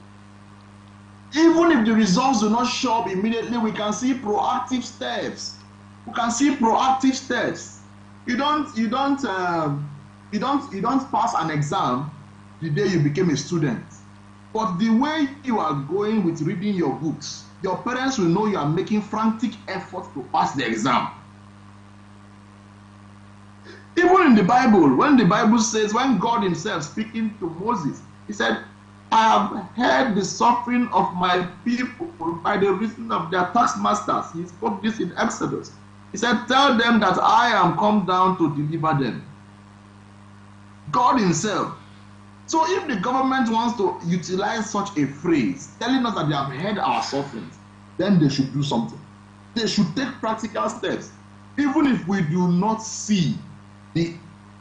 Even if the results do not show up immediately, we can see proactive steps. We can see proactive steps. You don't pass an exam the day you became a student. But the way you are going with reading your books, your parents will know you are making frantic effort to pass the exam. Even in the Bible, when the Bible says, when God himself speaking to Moses, he said, I have heard the suffering of my people by the reason of their taskmasters. He spoke this in Exodus. He said, tell them that I am come down to deliver them. God himself. So if the government wants to utilize such a phrase, telling us that they have heard our sufferings, then they should do something. They should take practical steps. Even if we do not see the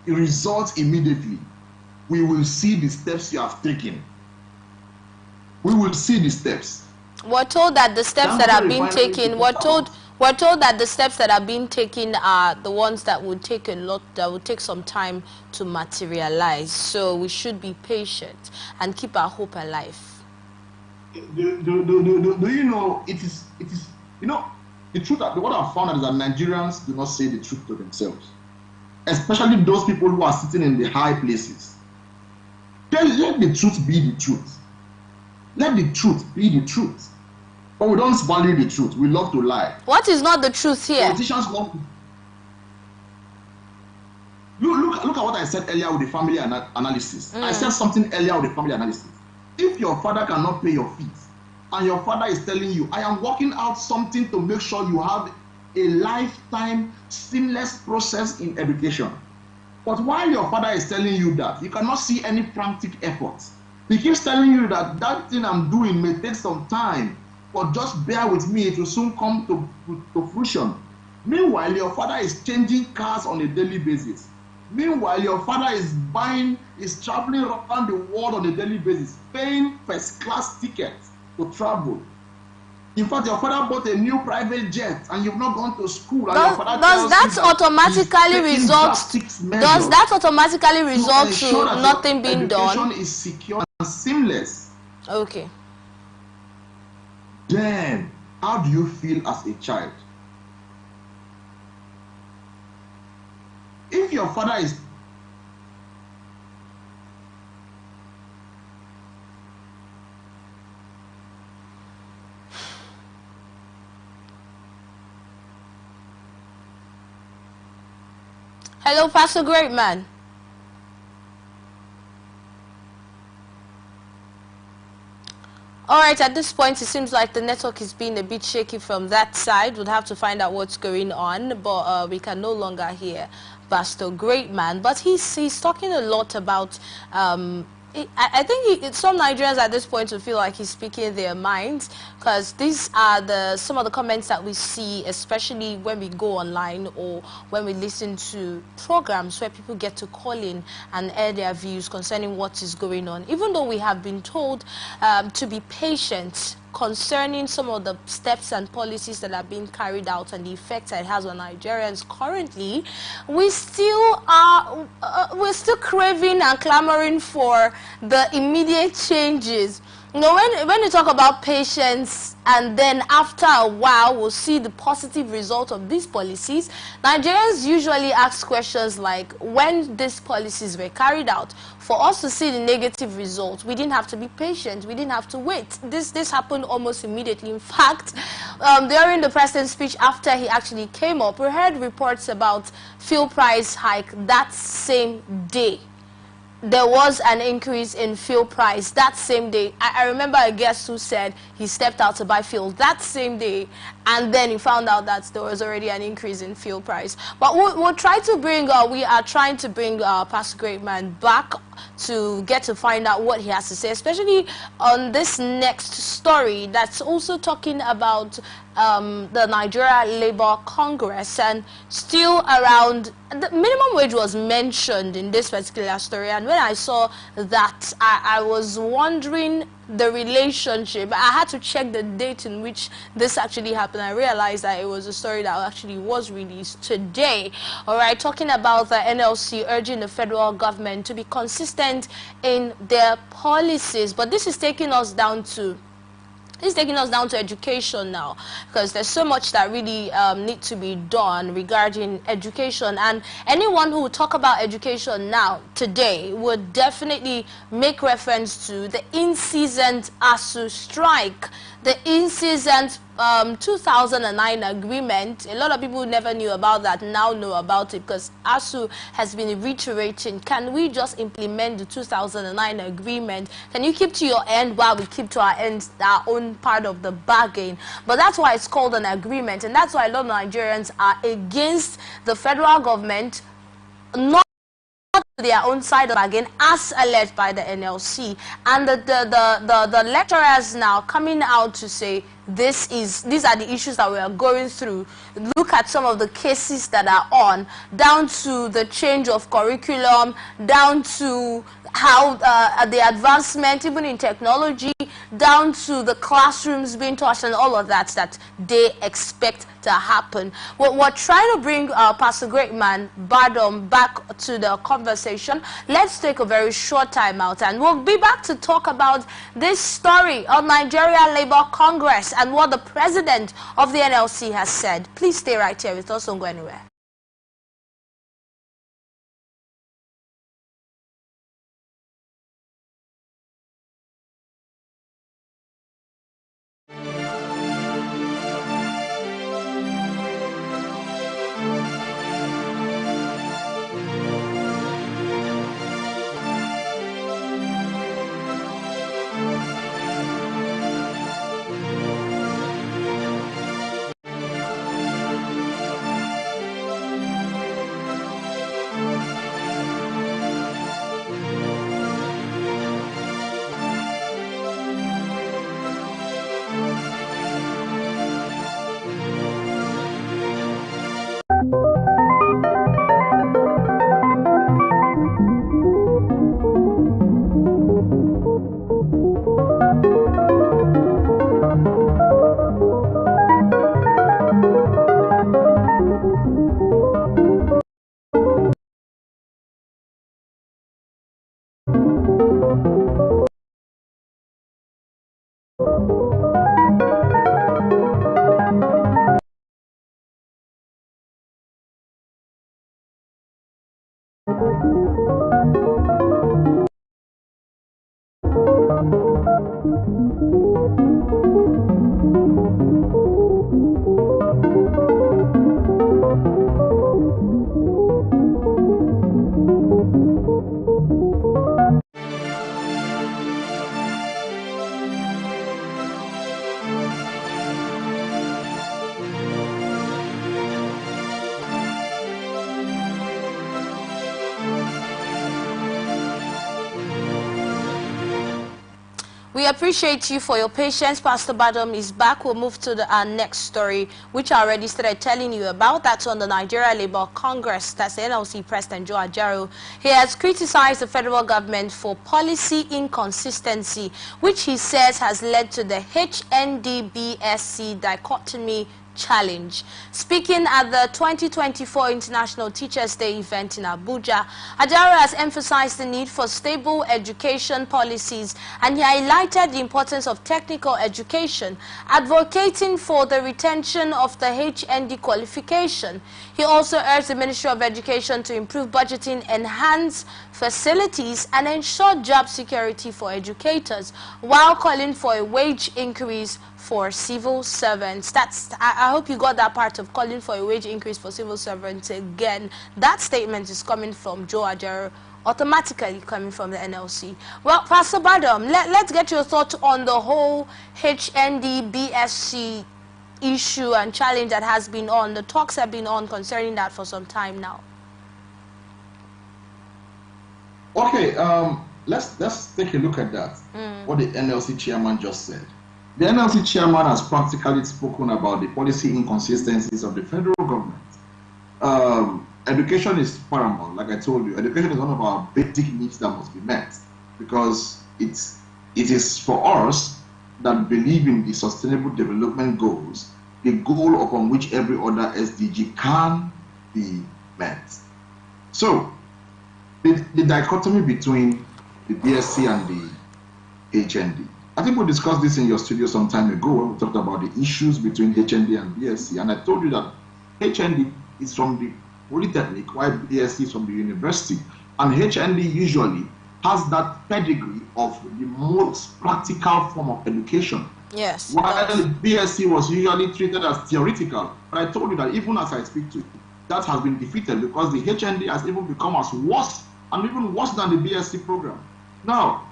results immediately, we will see the steps you have taken. We will see the steps. We're told that the steps that have been taken, we're told that the steps that are being taken are the ones that would take some time to materialize. So we should be patient and keep our hope alive. Do you know, it is, you know, the truth, what I've found is that Nigerians do not say the truth to themselves. Especially those people who are sitting in the high places. Let the truth be the truth. Let the truth be the truth. But we don't value the truth. We love to lie. What is not the truth here? Politicians want to... Look at what I said earlier with the family analysis. I said something earlier with the family analysis. If your father cannot pay your fees, and your father is telling you, I am working out something to make sure you have a lifetime seamless process in education. But while your father is telling you that, you cannot see any frantic effort. He keeps telling you that that thing I'm doing may take some time, but just bear with me, it will soon come to fruition. Meanwhile, your father is changing cars on a daily basis. Meanwhile, your father is traveling around the world on a daily basis, paying first-class tickets to travel. In fact, your father bought a new private jet and you've not gone to school. And Does that automatically result? Does that automatically result to nothing being done? Education is secure and seamless. Okay. Then, how do you feel as a child? If your father is Hello, Pastor Greatman. All right, at this point, it seems like the network is being a bit shaky from that side. We'll have to find out what's going on, but we can no longer hear Pastor Greatman. But he's talking a lot about I think some Nigerians at this point will feel like he's speaking their minds, because these are some of the comments that we see, especially when we go online or when we listen to programs where people get to call in and air their views concerning what is going on. Even though we have been told to be patient concerning some of the steps and policies that are being carried out and the effects it has on Nigerians currently, we're still craving and clamoring for the immediate changes. You know, when you talk about patience and then after a while we'll see the positive result of these policies, Nigerians usually ask questions like, when these policies were carried out, for us to see the negative result, we didn't have to be patient, we didn't have to wait. This happened almost immediately. In fact, during the president's speech after he actually came up, we heard reports about fuel price hike that same day. There was an increase in fuel price that same day. I remember a guest who said he stepped out to buy fuel that same day, and then he found out that there was already an increase in fuel price. But we'll try to bring, we are trying to bring Pastor Greatman back to get to find out what he has to say, especially on this next story that's also talking about the Nigeria Labour Congress, and still around the minimum wage was mentioned in this particular story. And when I saw that, I was wondering the relationship. I had to check the date in which this actually happened. I realized that it was a story that actually was released today. All right, talking about the NLC urging the federal government to be consistent in their policies. But this is taking us down to education now, because there's so much that really needs to be done regarding education. And anyone who would talk about education now, today, would definitely make reference to the in-season ASU strike, the in-season 2009 agreement. A lot of people never knew about that, now know about it, because ASU has been reiterating, can we just implement the 2009 agreement? Can you keep to your end while we keep to our end, our own part of the bargain? But that's why it's called an agreement, and that's why a lot of Nigerians are against the federal government not their own side of the bargain, as alleged by the NLC. And the lecturers now coming out to say these are the issues that we are going through. Look at some of the cases that are on, down to the change of curriculum, down to how the advancement even in technology, down to the classrooms being touched and all of that they expect to happen. We're trying to bring Pastor Greatman Badom back to the conversation. Let's take a very short time out, and we'll be back to talk about this story of Nigeria Labour Congress and what the president of the NLC has said. Please stay right here with us, don't go anywhere. We appreciate you for your patience. Pastor Badom is back. We'll move to our next story, which I already started telling you about. That's on the Nigeria Labour Congress. That's the NLC President Joe Ajaero. He has criticized the federal government for policy inconsistency, which he says has led to the HND-BSc dichotomy challenge. Speaking at the 2024 International Teachers' Day event in Abuja, Ajaero has emphasized the need for stable education policies, and he highlighted the importance of technical education, advocating for the retention of the HND qualification. He also urged the Ministry of Education to improve budgeting, enhance facilities, and ensure job security for educators, while calling for a wage increase for civil servants. I hope you got that part of calling for a wage increase for civil servants again. That statement is coming from Joe Ajaero, automatically coming from the NLC. Well, Pastor Badom, let's get your thoughts on the whole HND-BSc issue and challenge that has been on. The talks have been on concerning that for some time now. Okay, let's take a look at that. What the NLC chairman just said. The NLC chairman has practically spoken about the policy inconsistencies of the federal government. Education is paramount, like I told you. Education is one of our basic needs that must be met, because it is for us that believe in the sustainable development goals, the goal upon which every other SDG can be met. So, the dichotomy between the BSc and the HND. I think we discussed this in your studio some time ago when we talked about the issues between HND and BSc, and I told you that HND is from the Polytechnic, while BSc is from the university, and HND usually has that pedigree of the most practical form of education. Yes. While BSc was usually treated as theoretical, but I told you that even as I speak to you, that has been defeated because the HND has even become as worse and even worse than the BSc program. Now,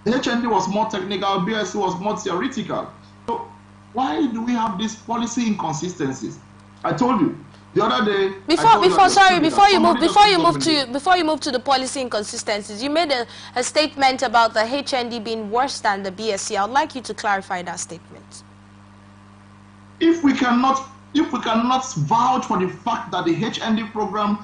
the HND was more technical, BSc was more theoretical. So why do we have these policy inconsistencies? I told you the other day. Before you move to the policy inconsistencies, you made a statement about the HND being worse than the BSc. I'd like you to clarify that statement. If we cannot vouch for the fact that the HND program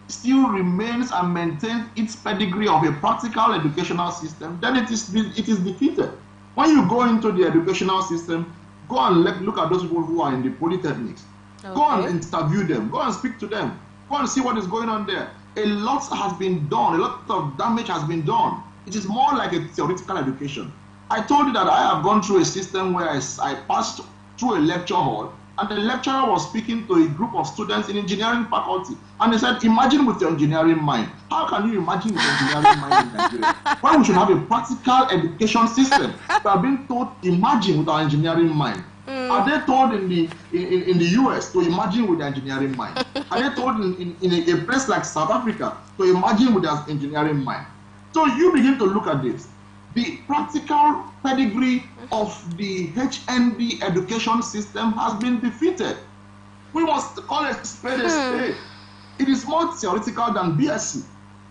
still remains and maintains its pedigree of a practical educational system, then it is defeated. When you go into the educational system, go and look at those people who are in the polytechnics. Okay. Go and interview them. Go and speak to them. Go and see what is going on there. A lot has been done. A lot of damage has been done. It is more like a theoretical education. I told you that I have gone through a system where I passed through a lecture hall, and the lecturer was speaking to a group of students in engineering faculty. And he said, imagine with your engineering mind. How can you imagine with your engineering mind in Nigeria? When we should have a practical education system. We are being told, imagine with our engineering mind. Are they told in the US to imagine with their engineering mind? Are they told in a place like South Africa to imagine with their engineering mind? So you begin to look at this. The practical pedigree of the HND education system has been defeated. We must call it spade a spade. It is more theoretical than BSc.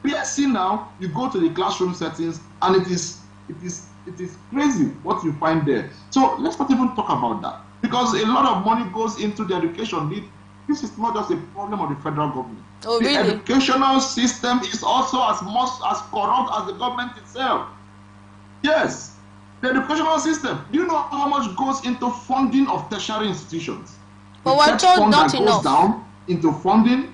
BSc now, you go to the classroom settings and it is crazy what you find there. So let's not even talk about that, because a lot of money goes into the education. This is not just a problem of the federal government. Oh, the really? educational system is also as corrupt as the government itself. Yes, the educational system. Do you know how much goes into funding of tertiary institutions? But we're told not enough. Goes down into funding.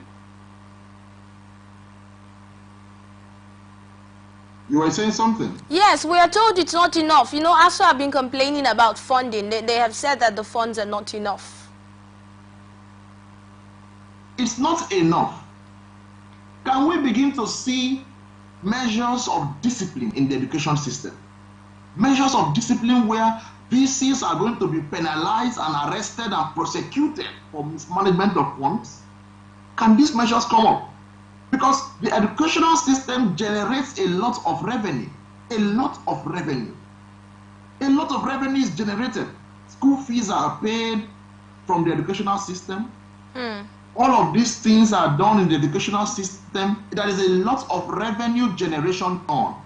You were saying something? Yes, we are told it's not enough. You know, after I've been complaining about funding, they have said that the funds are not enough. It's not enough. Can we begin to see measures of discipline in the education system? Measures of discipline where VCs are going to be penalized and arrested and prosecuted for mismanagement of funds? Can these measures come up? Because the educational system generates a lot of revenue. A lot of revenue. A lot of revenue is generated. School fees are paid from the educational system. All of these things are done in the educational system. There is a lot of revenue generation on.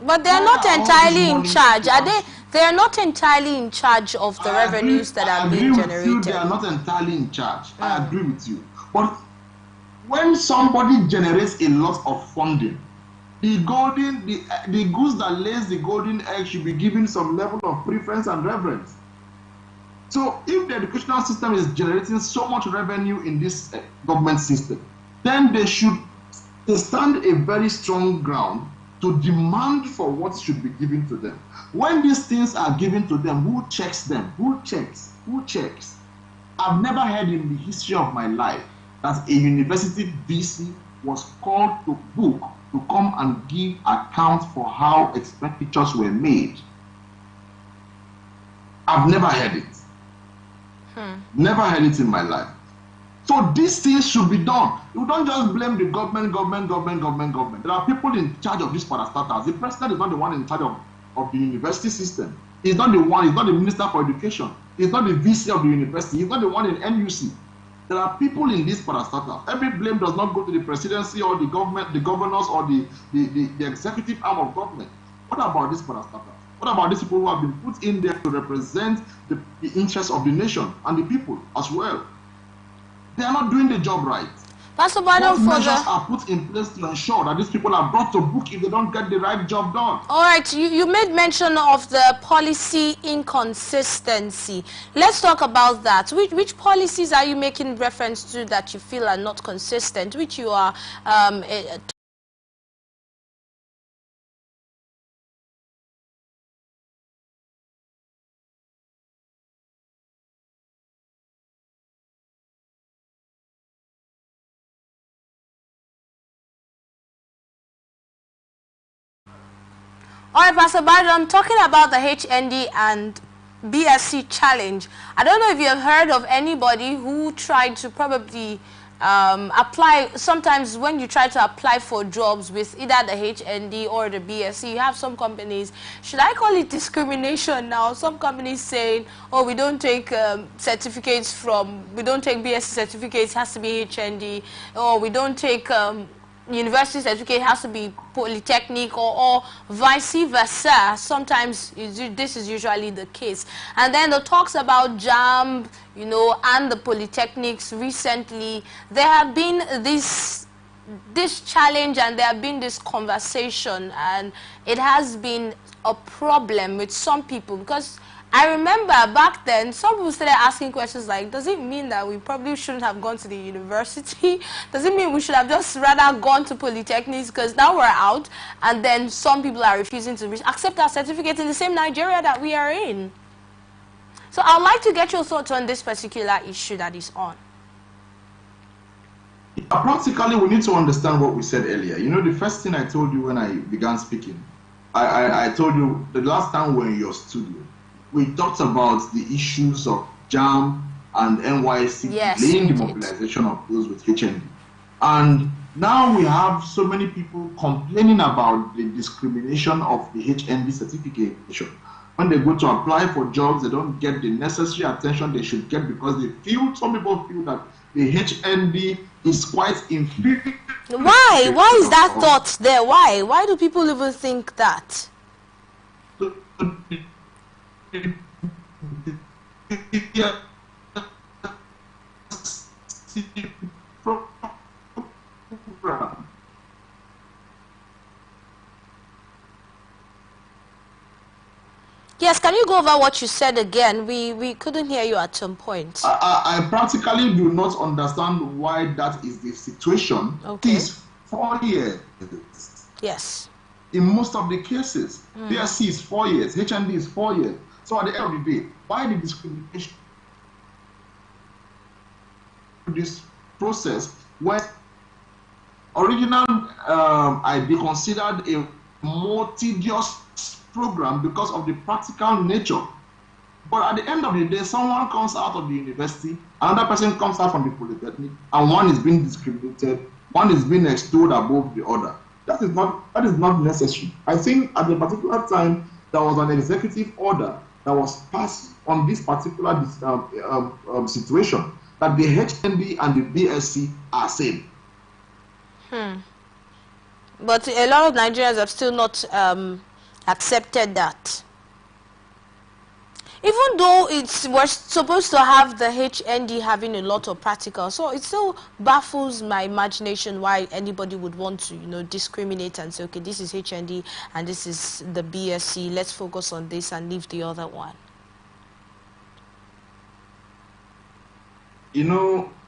But they're not entirely in charge, are they? They're not entirely in charge of the revenues that are being generated. They are not entirely in charge. I agree with you. But when somebody generates a lot of funding, the goose that lays the golden egg should be given some level of preference and reverence. So if the educational system is generating so much revenue in this government system, then they should stand a very strong ground to demand for what should be given to them. When these things are given to them, who checks them? Who checks? Who checks? I've never heard in the history of my life that a university VC was called to book to come and give account for how expenditures were made. I've never heard it. Never heard it in my life. So these things should be done. You don't just blame the government. There are people in charge of these parastatals. The president is not the one in charge of the university system. He's not the one, he's not the minister for education. He's not the VC of the university. He's not the one in NUC. There are people in these parastatals. Every blame does not go to the presidency or the government, the governors or the executive arm of government. What about these parastatals? What about these people who have been put in there to represent the interests of the nation and the people as well? They are not doing the job right. Pastor What measures are put in place to ensure that these people are brought to book if they don't get the right job done? All right, you made mention of the policy inconsistency. Let's talk about that. Which policies are you making reference to that you feel are not consistent, which you are All right, Pastor Biden, I'm talking about the HND and BSc challenge. I don't know if you have heard of anybody who tried to probably apply. Sometimes when you try to apply for jobs with either the HND or the BSc, you have some companies, should I call it discrimination now? Some companies saying, oh, we don't take certificates from, we don't take BSc certificates, it has to be HND, or we don't take university certificate, has to be polytechnic, or vice versa. Sometimes this is usually the case. And then the talks about JAMB, you know, and the polytechnics recently, there have been this challenge and there have been this conversation, and it has been a problem with some people, because I remember back then, some people started asking questions like, does it mean that we probably shouldn't have gone to the university? Does it mean we should have just rather gone to polytechnics, because now we're out, and then some people are refusing to accept our certificate in the same Nigeria that we are in? So I'd like to get your thoughts on this particular issue that is on. Practically, we need to understand what we said earlier. You know, the first thing I told you when I began speaking, I told you the last time we were in your studio, we talked about the issues of JAMB and NYC delaying the mobilization of those with HND. And now we have so many people complaining about the discrimination of the HND certification. When they go to apply for jobs, they don't get the necessary attention they should get, because some people feel that the HND is quite inferior. Why? Why is that thought there? Why? Why do people even think that? Yes, can you go over what you said again? We couldn't hear you at some point. I practically do not understand why that is the situation. Okay. It is 4 years. Yes. In most of the cases, BSc is 4 years, HND is 4 years. So at the end of the day, why the discrimination? This process, when original IB considered a more tedious program because of the practical nature. But at the end of the day, someone comes out of the university, another person comes out from the polytechnic, and one is being discriminated, one is being extolled above the other. That is not necessary. I think at a particular time, there was an executive order that was passed on this particular situation, that the HND and the BSc are same. But a lot of Nigerians have still not accepted that. Even though we're supposed to have the HND having a lot of practical, so it still baffles my imagination why anybody would want to, discriminate and say, okay, this is HND and this is the BSc, let's focus on this and leave the other one.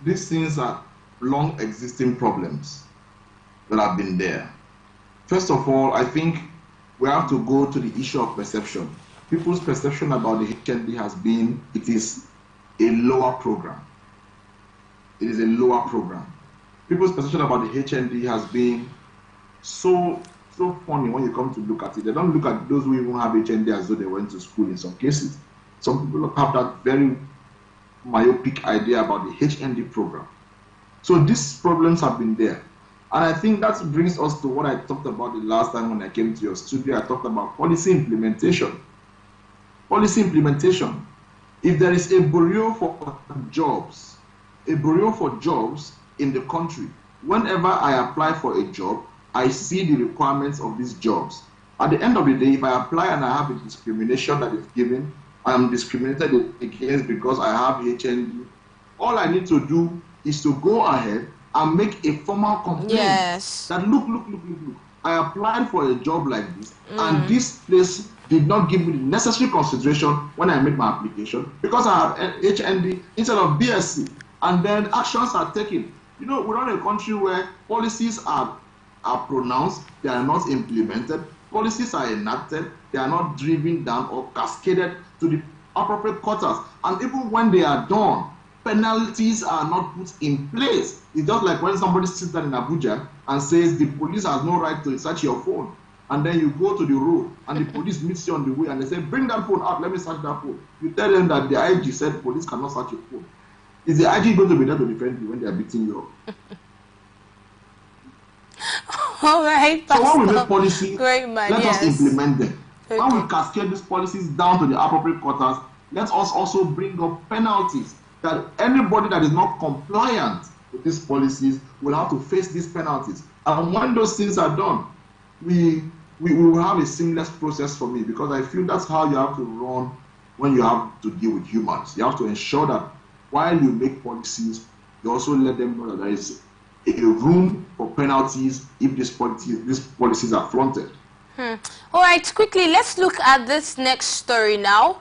These things are long existing problems that have been there. First of all, I think we have to go to the issue of perception. People's perception about the HND has been it is a lower program. It is a lower program. People's perception about the HND has been so funny when you come to look at it. They don't look at those who even have HND as though they went to school in some cases. Some people have that very myopic idea about the HND program. So these problems have been there. And I think that brings us to what I talked about the last time when I came to your studio. I talked about policy implementation. Policy implementation. If there is a bureau for jobs in the country, whenever I apply for a job, I see the requirements of these jobs. At the end of the day, if I apply and I have a discrimination that is given, I am discriminated against because I have HND, all I need to do is to go ahead and make a formal complaint. Yes. That look, I applied for a job like this, and this place did not give me the necessary consideration when I made my application because I have HND instead of BSc, and then actions are taken. We're not a country where policies are pronounced, they are not implemented. Policies are enacted, they are not driven down or cascaded to the appropriate quarters. And even when they are done, penalties are not put in place. It's just like when somebody sits down in Abuja and says the police has no right to search your phone. And then you go to the road and the police meets you on the way and they say, bring that phone out, let me search that phone. You tell them that the IG said police cannot search your phone. Is the IG going to be there to defend you when they are beating you up? All right, so when we make policy, let us implement them. Okay. When we cascade these policies down to the appropriate quarters, let us also bring up penalties that anybody that is not compliant with these policies will have to face these penalties. And when those things are done, we will have a seamless process for me, because I feel that's how you have to run when you have to deal with humans. You have to ensure that while you make policies, you also let them know that there is a room for penalties if these policies are flaunted. All right, quickly, let's look at this next story now.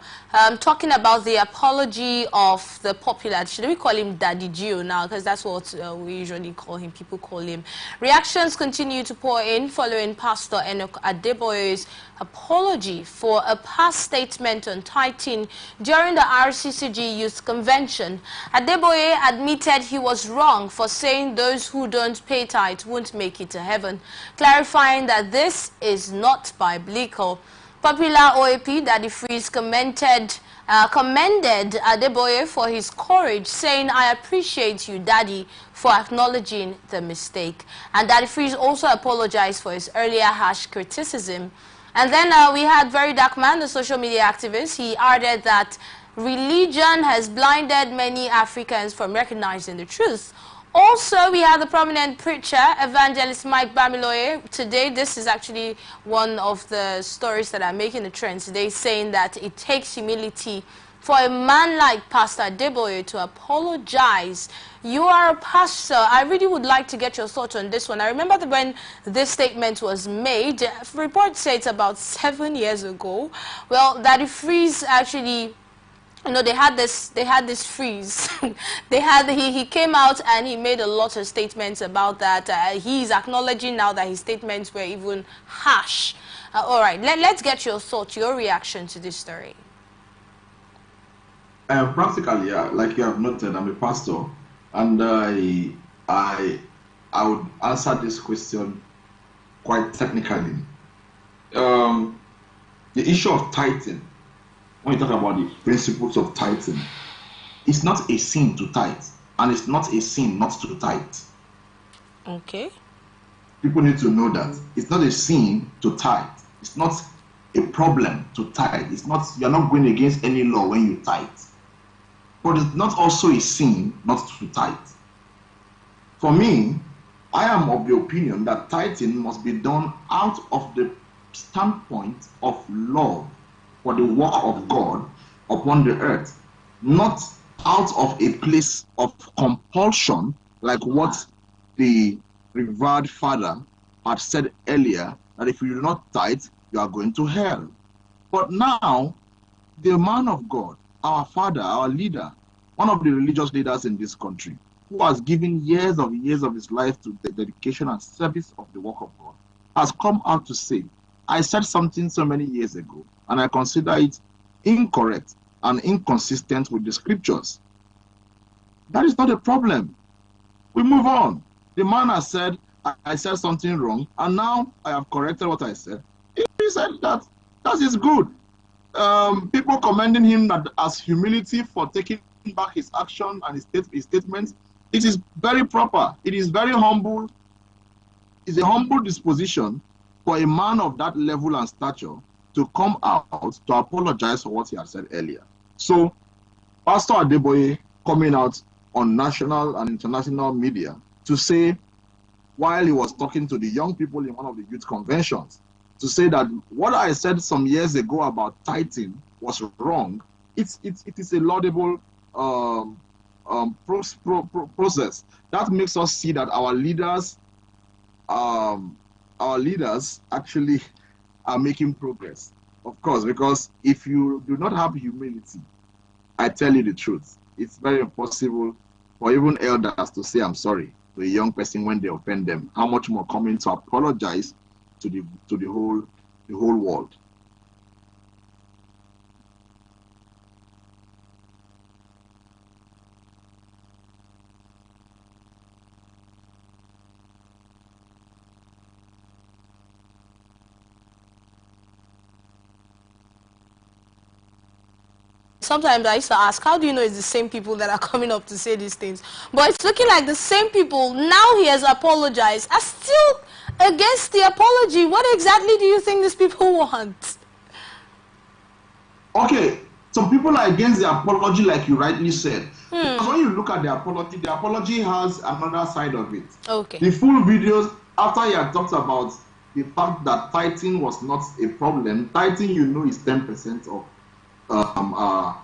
Talking about the apology of the popular, should we call him Daddy Gio now, because that's what we usually call him, people call him. Reactions continue to pour in following Pastor Enoch Adeboye's apology for a past statement on tithing during the RCCG Youth Convention. Adeboye admitted he was wrong for saying those who don't pay tithe won't make it to heaven, clarifying that this is not biblical. Popular OAP Daddy Freeze commended Adeboye for his courage, saying, "I appreciate you, Daddy, for acknowledging the mistake." And Daddy Freeze also apologized for his earlier harsh criticism. And then we had Very Dark Man, the social media activist. He added that religion has blinded many Africans from recognizing the truth. Also, we have the prominent preacher, evangelist Mike Bamiloye. Today, this is actually one of the stories that are making the trend today, saying that it takes humility for a man like Pastor Adeboye to apologize. You are a pastor. I really would like to get your thoughts on this one. I remember that when this statement was made, reports say it's about 7 years ago. Well, Daddy Freeze actually, they had this freeze. He came out and he made a lot of statements about that. He's acknowledging now that his statements were even harsh. All right, let's get your thoughts, your reaction to this story. Practically, like you have noted, I'm a pastor, and I would answer this question quite technically. The issue of tithing, when you talk about the principles of tithing, it's not a sin to tithe, and it's not a sin not to tithe. Okay. People need to know that it's not a sin to tithe. It's not a problem to tithe. You're not going against any law when you tithe. But it's not also a sin not to tithe. For me, I am of the opinion that tithing must be done out of the standpoint of love for the work of God upon the earth, not out of a place of compulsion, like what the revered father had said earlier, that if you do not tithe, you are going to hell. But now, the man of God, our father, our leader, one of the religious leaders in this country, who has given years of his life to the dedication and service of the work of God, has come out to say, I said something so many years ago, and I consider it incorrect and inconsistent with the scriptures. That is not a problem. We move on. The man has said, I said something wrong, and now I have corrected what I said. He said that is good. People commending him as humility for taking back his action and his statements. It is very proper. It is very humble. It's a humble disposition for a man of that level and stature to come out to apologize for what he had said earlier. So, Pastor Adeboye coming out on national and international media to say, while he was talking to the young people in one of the youth conventions, to say that what I said some years ago about tithing was wrong, it is a laudable process. That makes us see that our leaders actually are making progress. Of course, because if you do not have humility, I tell you the truth, it's very impossible for even elders to say I'm sorry to a young person when they offend them. How much more coming to apologize to the whole world. Sometimes I used to ask, how do you know it's the same people that are coming up to say these things? But it's looking like the same people, now he has apologized, are still against the apology. What exactly do you think these people want? Okay, some people are against the apology, like you rightly said. Because when you look at the apology has another side of it. Okay. The full videos, after he had talked about the fact that tithing was not a problem, tithing, you know, is 10% of 10%.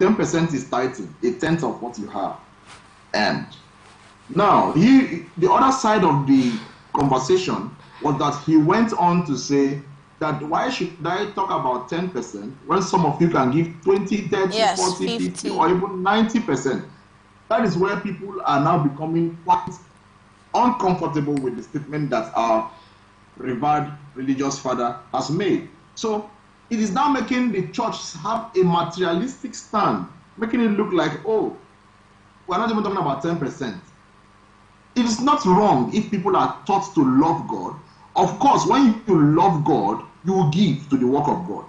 10% is tithing, a tenth of what you have. And now, the other side of the conversation was that he went on to say that why should I talk about 10% when some of you can give 20, 30, yes, 40, 50, or even 90%? That is where people are now becoming quite uncomfortable with the statement that our revered religious father has made. So it is now making the church have a materialistic stand, making it look like, oh, we're not even talking about 10%. It is not wrong if people are taught to love God. Of course, when you love God, you will give to the work of God.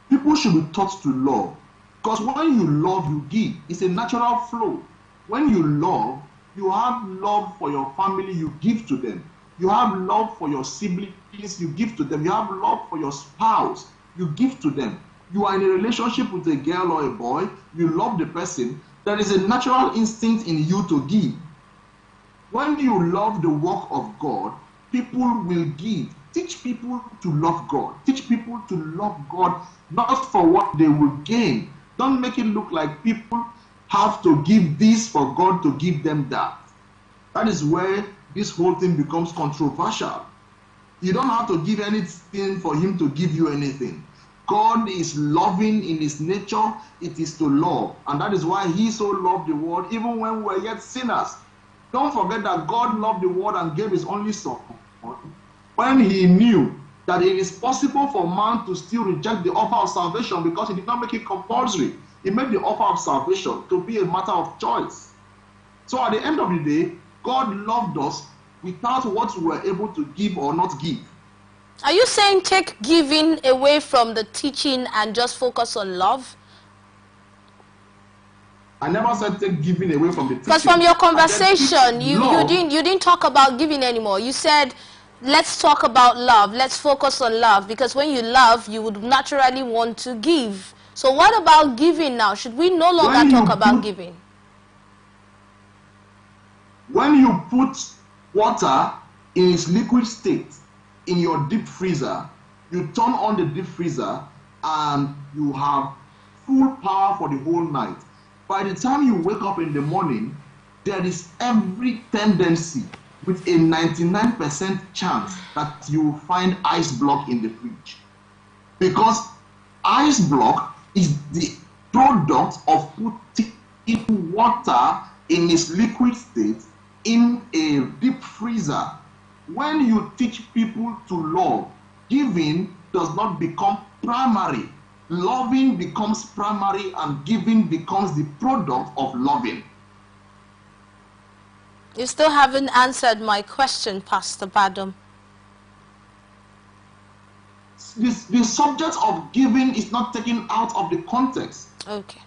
People should be taught to love. Because when you love, you give. It's a natural flow. When you love, you have love for your family, you give to them. You have love for your siblings, you give to them. You have love for your spouse, you give to them. You are in a relationship with a girl or a boy, you love the person. There is a natural instinct in you to give. When you love the work of God, people will give. Teach people to love God. Teach people to love God, not for what they will gain. Don't make it look like people have to give this for God to give them that. That is where this whole thing becomes controversial. You don't have to give anything for him to give you anything. God is loving in his nature. It is to love. And that is why he so loved the world even when we were yet sinners. Don't forget that God loved the world and gave his only son when he knew that it is possible for man to still reject the offer of salvation because he did not make it compulsory. He made the offer of salvation to be a matter of choice. So at the end of the day, God loved us without what we were able to give or not give. Are you saying take giving away from the teaching and just focus on love? I never said take giving away from the teaching. Because from your conversation, you didn't talk about giving anymore. You said, let's talk about love. Let's focus on love. Because when you love, you would naturally want to give. So what about giving now? Should we no longer talk about giving? When you put water in its liquid state in your deep freezer, you turn on the deep freezer and you have full power for the whole night. By the time you wake up in the morning, there is every tendency with a 99% chance that you will find ice block in the fridge. Because ice block is the product of putting water in its liquid state in a deep freezer. When you teach people to love, giving does not become primary. Loving becomes primary and giving becomes the product of loving. You still haven't answered my question, Pastor Badum. The subject of giving is not taken out of the context. Okay.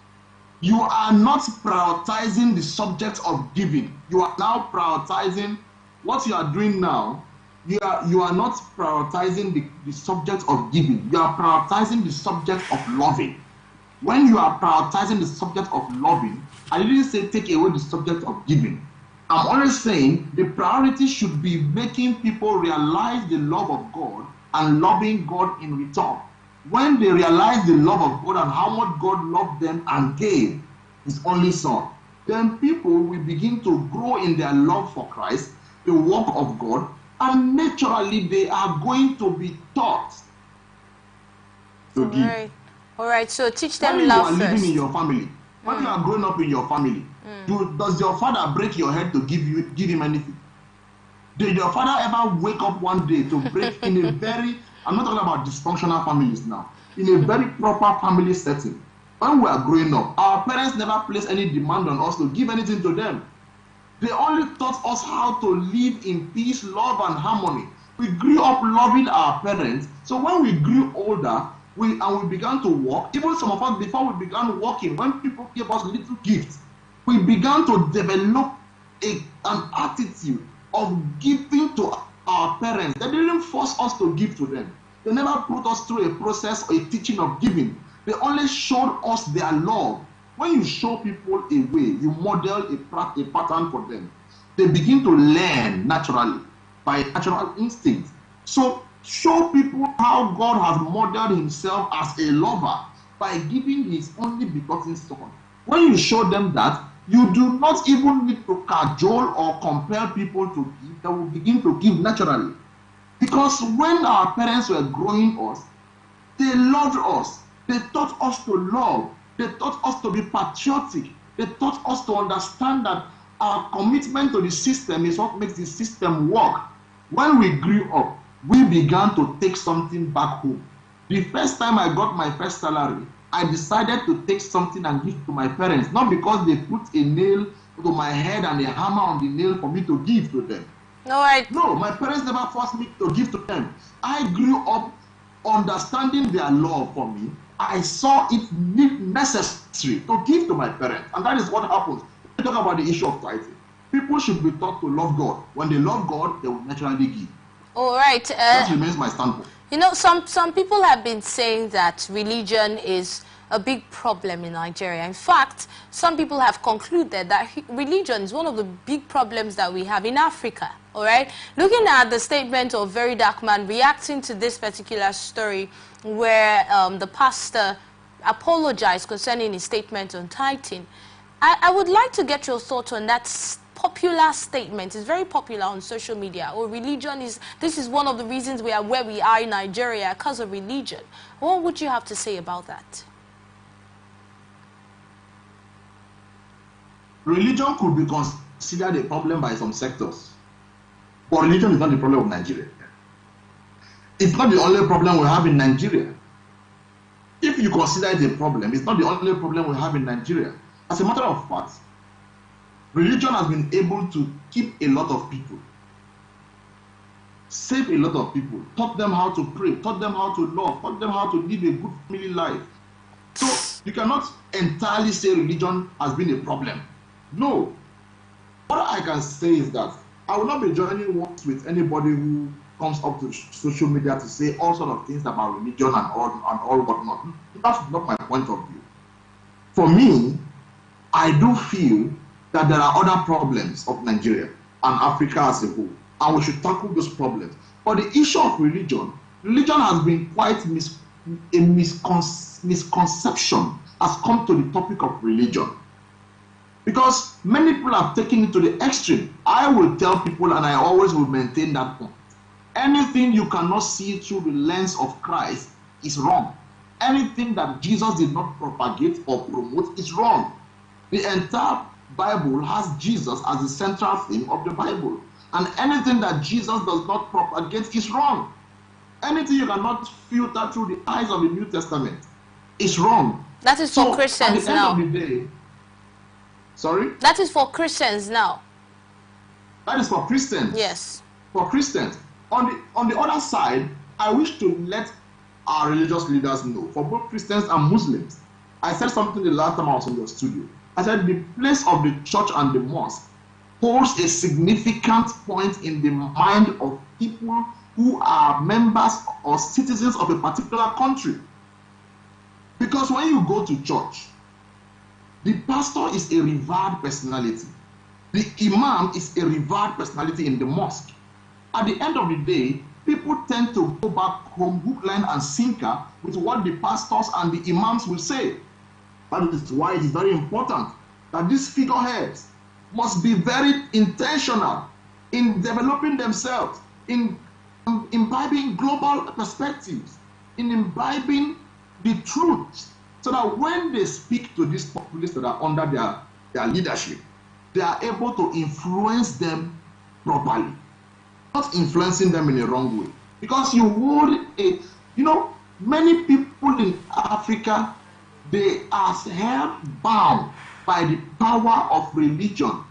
You are not prioritizing the subject of giving. You are now prioritizing what you are doing now. You are not prioritizing the subject of giving. You are prioritizing the subject of loving. When you are prioritizing the subject of loving, I didn't say take away the subject of giving. I'm always saying the priority should be making people realize the love of God and loving God in return. When they realize the love of God and how much God loved them and gave His only Son, then people will begin to grow in their love for Christ, the work of God, and naturally they are going to be taught to give. All right, so teach them when love you are first. living in your family, when you are growing up in your family, does your father break your head to give him anything? Did your father ever wake up one day to break in a very, I'm not talking about dysfunctional families now, in a very proper family setting? When we are growing up, our parents never placed any demand on us to give anything to them. They only taught us how to live in peace, love, and harmony. We grew up loving our parents. So when we grew older, we began to work. Even some of us, before we began working, when people gave us little gifts, we began to develop an attitude of giving to our parents. They didn't force us to give to them. They never put us through a process or a teaching of giving. They only showed us their love. When you show people a way, you model a pattern for them. They begin to learn naturally, by natural instinct. So show people how God has modeled Himself as a lover by giving His only begotten Son. When you show them that, you do not even need to cajole or compel people to give. They will begin to give naturally. Because when our parents were growing us, they loved us. They taught us to love. They taught us to be patriotic. They taught us to understand that our commitment to the system is what makes the system work. When we grew up, we began to take something back home. The first time I got my first salary, I decided to take something and give to my parents, not because they put a nail to my head and a hammer on the nail for me to give to them. All right. No, my parents never forced me to give to them. I grew up understanding their love for me. I saw it necessary to give to my parents. And that is what happens. We talk about the issue of tithing. People should be taught to love God. When they love God, they will naturally give. All right. That remains my standpoint. You know, some people have been saying that religion is a big problem in Nigeria. In fact, some people have concluded that religion is one of the big problems that we have in Africa. All right? Looking at the statement of Very Dark Man reacting to this particular story where the pastor apologized concerning his statement on tithing, I would like to get your thoughts on that popular statement. It's very popular on social media. Oh, religion is, this is one of the reasons we are where we are in Nigeria because of religion. What would you have to say about that? Religion could be considered a problem by some sectors. But religion is not the problem of Nigeria. It's not the only problem we have in Nigeria. If you consider it a problem, it's not the only problem we have in Nigeria. As a matter of fact, religion has been able to keep a lot of people, save a lot of people, taught them how to pray, taught them how to love, taught them how to live a good family life. So you cannot entirely say religion has been a problem. No. What I can say is that I will not be joining works with anybody who comes up to social media to say all sorts of things about religion and all whatnot. That's not my point of view. For me, I do feel that there are other problems of Nigeria and Africa as a whole. and we should tackle those problems. But the issue of religion has been quite a misconception has come to the topic of religion. Because many people have taken it to the extreme. I will tell people, and I always will maintain that point. Anything you cannot see through the lens of Christ is wrong. Anything that Jesus did not propagate or promote is wrong. The entire Bible has Jesus as the central theme of the Bible. And anything that Jesus does not propagate is wrong. Anything you cannot filter through the eyes of the New Testament is wrong. That is for Christians now. At the end of the day, sorry? That is for Christians now. That is for Christians. Yes. For Christians. On the other side, I wish to let our religious leaders know, for both Christians and Muslims. I said something the last time I was in the studio. I said the place of the church and the mosque holds a significant point in the mind of people who are members or citizens of a particular country. Because when you go to church, the pastor is a revered personality. The imam is a revered personality in the mosque. At the end of the day, people tend to go back home hook, line, and sinker with what the pastors and the imams will say. That is why it is very important that these figureheads must be very intentional in developing themselves, in imbibing global perspectives, in imbibing the truth, so that when they speak to these populace that are under their leadership, they are able to influence them properly, not influencing them in a wrong way. Because many people in Africa, they are held bound by the power of religion.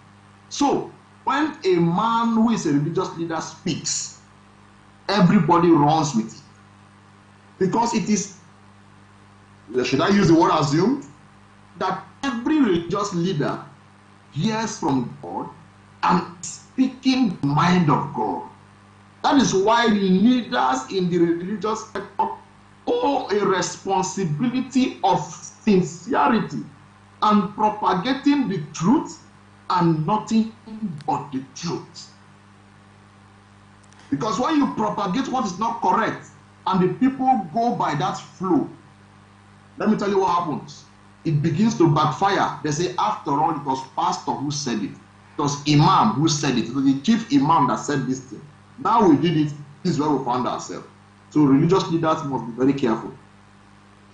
So when a man who is a religious leader speaks, everybody runs with it. Because it is, should I use the word assumed, that every religious leader hears from God and speaking the mind of God. That is why leaders in the religious sector owe a responsibility of sincerity and propagating the truth and nothing but the truth. Because when you propagate what is not correct and the people go by that flow, let me tell you what happens. It begins to backfire. They say, after all, it was pastor who said it. It was imam who said it. It was the chief imam that said this thing. Now we did it. This is where we found ourselves. So religious leaders must be very careful.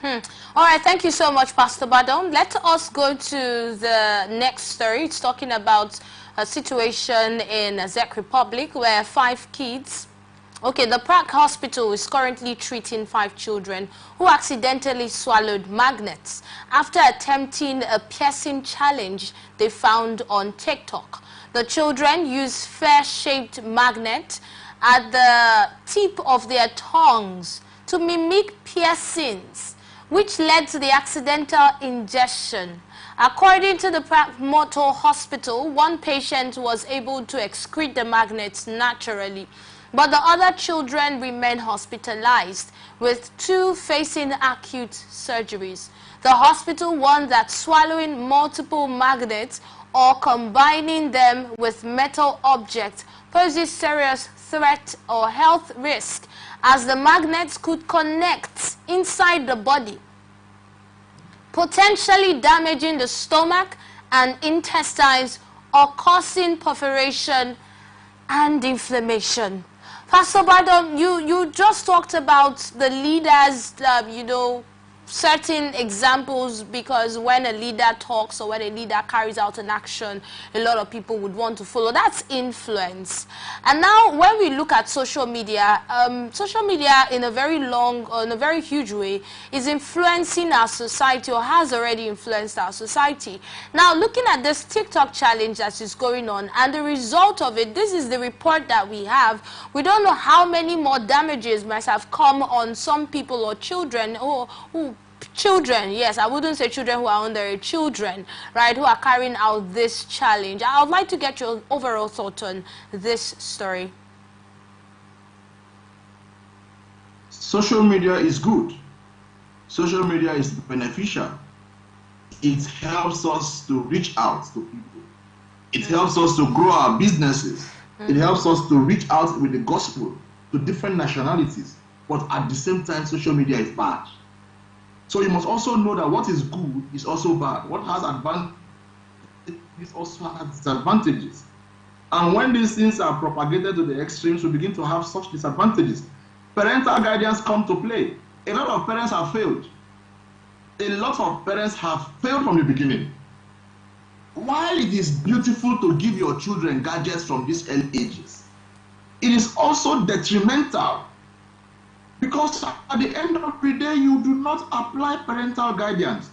All right, thank you so much, Pastor Badon. Let us go to the next story. It's talking about a situation in Czech Republic where 5 kids... Okay, the Prague hospital is currently treating 5 children who accidentally swallowed magnets after attempting a piercing challenge they found on TikTok. The children used fair-shaped magnets at the tip of their tongues to mimic piercings, which led to the accidental ingestion. According to the Prague Motor Hospital, 1 patient was able to excrete the magnets naturally, but the other children remain hospitalized, with 2 facing acute surgeries. The hospital warned that swallowing multiple magnets or combining them with metal objects poses serious threat or health risk, as the magnets could connect inside the body, potentially damaging the stomach and intestines or causing perforation and inflammation. Pastor Badon, you just talked about the leaders, certain examples, because when a leader talks or when a leader carries out an action, a lot of people would want to follow. That's influence. And now when we look at social media in a very huge way is influencing our society, or has already influenced our society. Now looking at this TikTok challenge that is going on and the result of it, this is the report that we have. We don't know how many more damages might have come on some people or children children, yes, I wouldn't say children who are underage, children, right, who are carrying out this challenge. I would like to get your overall thought on this story. Social media is good. Social media is beneficial. It helps us to reach out to people. It helps us to grow our businesses. It helps us to reach out with the gospel to different nationalities. But at the same time, social media is bad. So you must also know that what is good is also bad. What has advantages also has disadvantages. And when these things are propagated to the extremes, we begin to have such disadvantages. Parental guidance come to play. A lot of parents have failed. A lot of parents have failed from the beginning. While it is beautiful to give your children gadgets from these early ages, it is also detrimental, because at the end of the day, you do not apply parental guidance.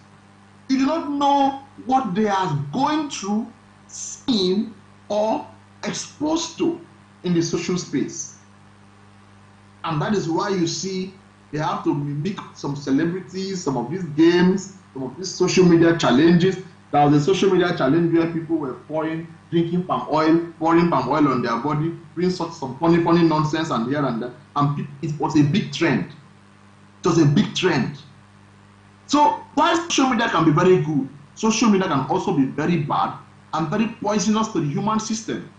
You do not know what they are going through, seeing, or exposed to in the social space. And that is why you see they have to mimic some celebrities, some of these games, some of these social media challenges. There was a social media challenge where people were drinking palm oil, pouring palm oil on their body, doing some funny nonsense and here and there. And it was a big trend. It was a big trend. So while social media can be very good, social media can also be very bad and very poisonous to the human system.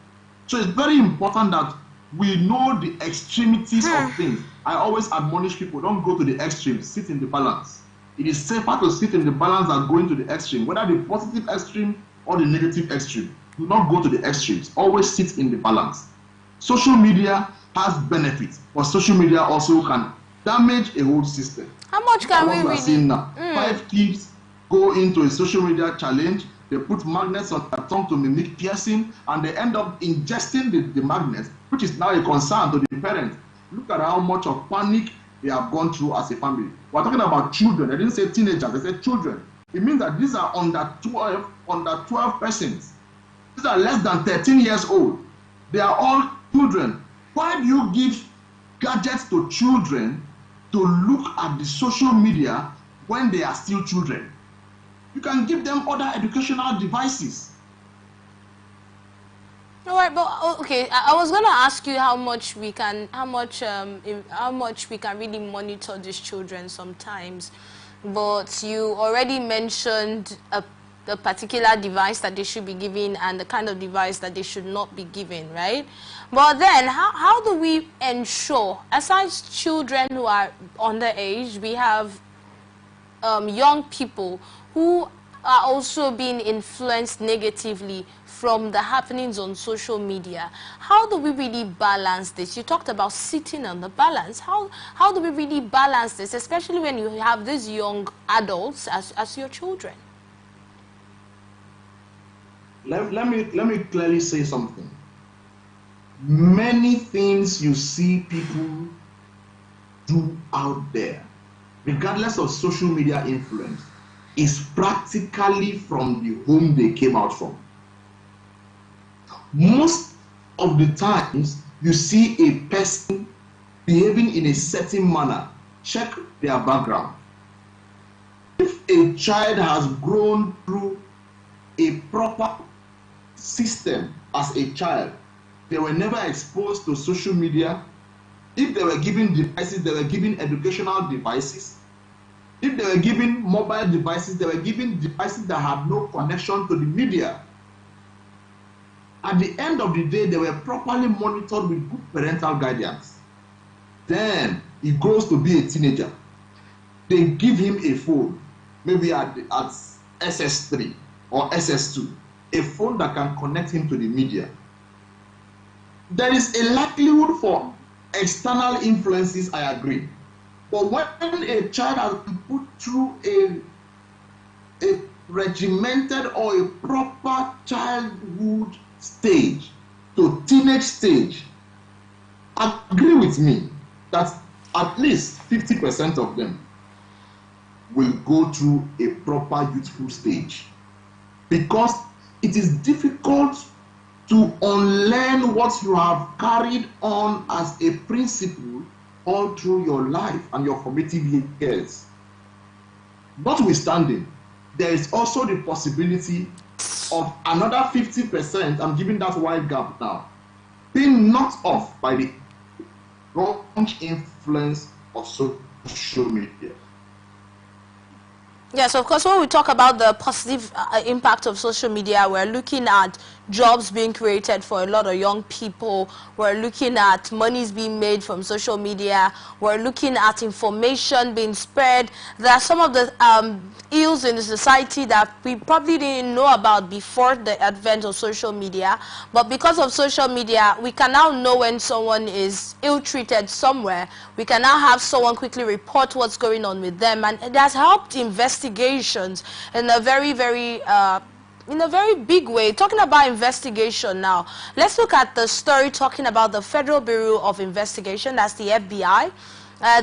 So it's very important that we know the extremities of things. I always admonish people, don't go to the extremes, sit in the balance. It is safer to sit in the balance than going to the extreme, whether the positive extreme or the negative extreme. Do not go to the extremes. Always sit in the balance. Social media has benefits, but social media also can damage a whole system. How much can we really? Now. 5 kids go into a social media challenge. They put magnets on their tongue to mimic piercing, and they end up ingesting the magnets, which is now a concern to the parents. Look at how much of panic they have gone through as a family. We're talking about children. They didn't say teenagers, they said children. It means that these are under 12 persons. These are less than 13 years old. They are all children. Why do you give gadgets to children to look at the social media when they are still children? You can give them other educational devices. All right, but okay, I was going to ask you how much we can really monitor these children sometimes, but you already mentioned the particular device that they should be given and the kind of device that they should not be given, right? But then, how do we ensure, aside children who are underage, we have young people who are also being influenced negatively from the happenings on social media? How do we really balance this? You talked about sitting on the balance. How do we really balance this, especially when you have these young adults as your children? Let me clearly say something. Many things you see people do out there, regardless of social media influence, is practically from the home they came out from. Most of the times, you see a person behaving in a certain manner. Check their background. If a child has grown through a proper system as a child, they were never exposed to social media. If they were given devices, they were given educational devices. If they were given mobile devices, they were given devices that had no connection to the media. At the end of the day, they were properly monitored with good parental guidance. Then he grows to be a teenager. They give him a phone, maybe at SS3 or SS2, a phone that can connect him to the media. There is a likelihood for external influences, I agree. But when a child has been put through a regimented or a proper childhood stage to teenage stage, agree with me that at least 50% of them will go through a proper youthful stage, because it is difficult to unlearn what you have carried on as a principle all through your life and your formative years. Notwithstanding, there is also the possibility of another 50%, I'm giving that wide gap now, being knocked off by the wrong influence of social media. Yes, of course, when we talk about the positive impact of social media, we're looking at jobs being created for a lot of young people. We're looking at monies being made from social media. We're looking at information being spread. There are some of the ills in the society that we probably didn't know about before the advent of social media. But because of social media, we can now know when someone is ill-treated somewhere. We can now have someone quickly report what's going on with them. And it has helped investigations in a very, very in a very big way. Talking about investigation now, let's look at the story talking about the Federal Bureau of Investigation, that's the FBI.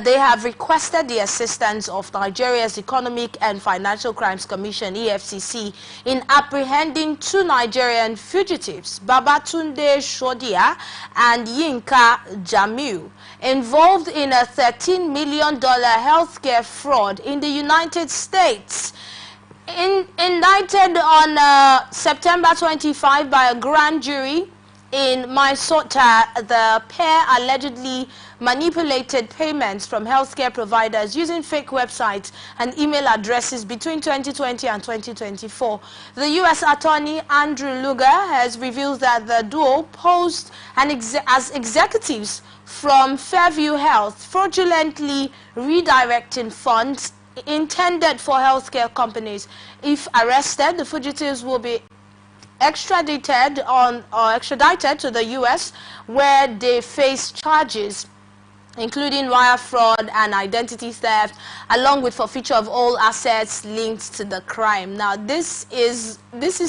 They have requested the assistance of Nigeria's Economic and Financial Crimes Commission, EFCC, in apprehending two Nigerian fugitives, Babatunde Shodia and Yinka Jamiu, involved in a $13 million healthcare fraud in the United States. Indicted on September 25 by a grand jury in Minnesota, the pair allegedly manipulated payments from healthcare providers using fake websites and email addresses between 2020 and 2024. The U.S. Attorney Andrew Luger has revealed that the duo posed as executives from Fairview Health, fraudulently redirecting funds intended for healthcare companies. If arrested, the fugitives will be extradited to the U.S., where they face charges including wire fraud and identity theft, along with forfeiture of all assets linked to the crime. Now, this is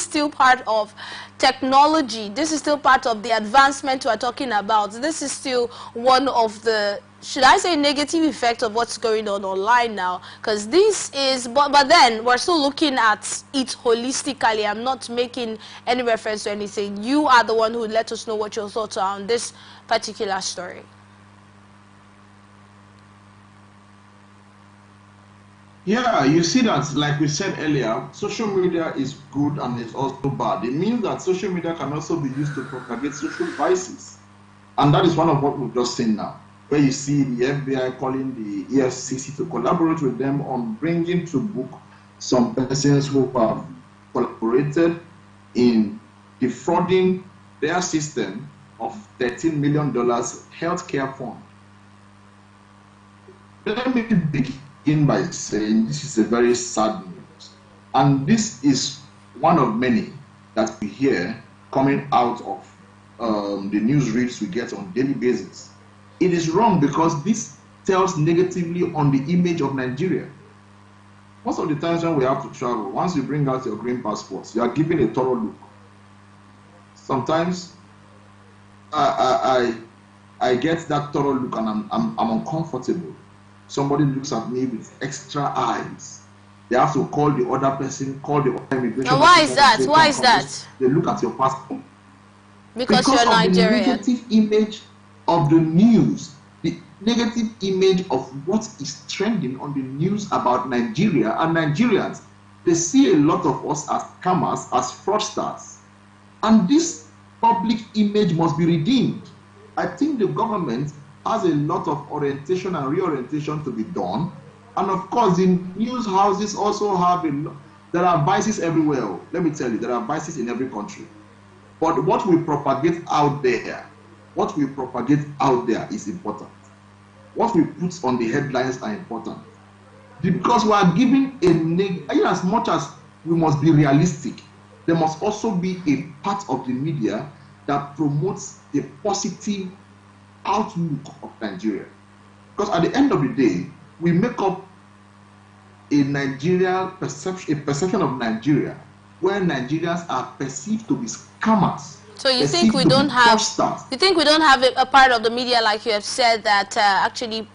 still part of technology. This is still part of the advancement we're talking about. This is still one of the, should I say, negative effect of what's going on online now. Because this is, but then we're still looking at it holistically. I'm not making any reference to anything. You are the one who let us know what your thoughts are on this particular story. Yeah, you see that, like we said earlier, social media is good and it's also bad. It means that social media can also be used to propagate social vices. And that is one of what we've just seen now, where you see the FBI calling the EFCC to collaborate with them on bringing to book some persons who have collaborated in defrauding their system of $13 million healthcare fund. Let me begin by saying this is a very sad news, and this is one of many that we hear coming out of the news reads we get on a daily basis. It is wrong because this tells negatively on the image of Nigeria. Most of the times when we have to travel, once you bring out your green passports, you are given a thorough look. Sometimes I get that thorough look and I'm uncomfortable. Somebody looks at me with extra eyes. They have to call the other person, call the other immigration. And why is that? Why is that? They look at your passport. Because you're Nigerian. The negative image of the news, the negative image of what is trending on the news about Nigeria and Nigerians. They see a lot of us as scammers, as fraudsters. And this public image must be redeemed. I think the government has a lot of orientation and reorientation to be done. And of course, the news houses also have there are biases everywhere. Let me tell you, there are biases in every country. But what we propagate out there, is important. What we put on the headlines are important. Because we are giving as much as we must be realistic, there must also be a part of the media that promotes the positive outlook of Nigeria. Because at the end of the day, we make up a perception of Nigeria where Nigerians are perceived to be scammers. So you think we don't have a part of the media, like you have said, that actually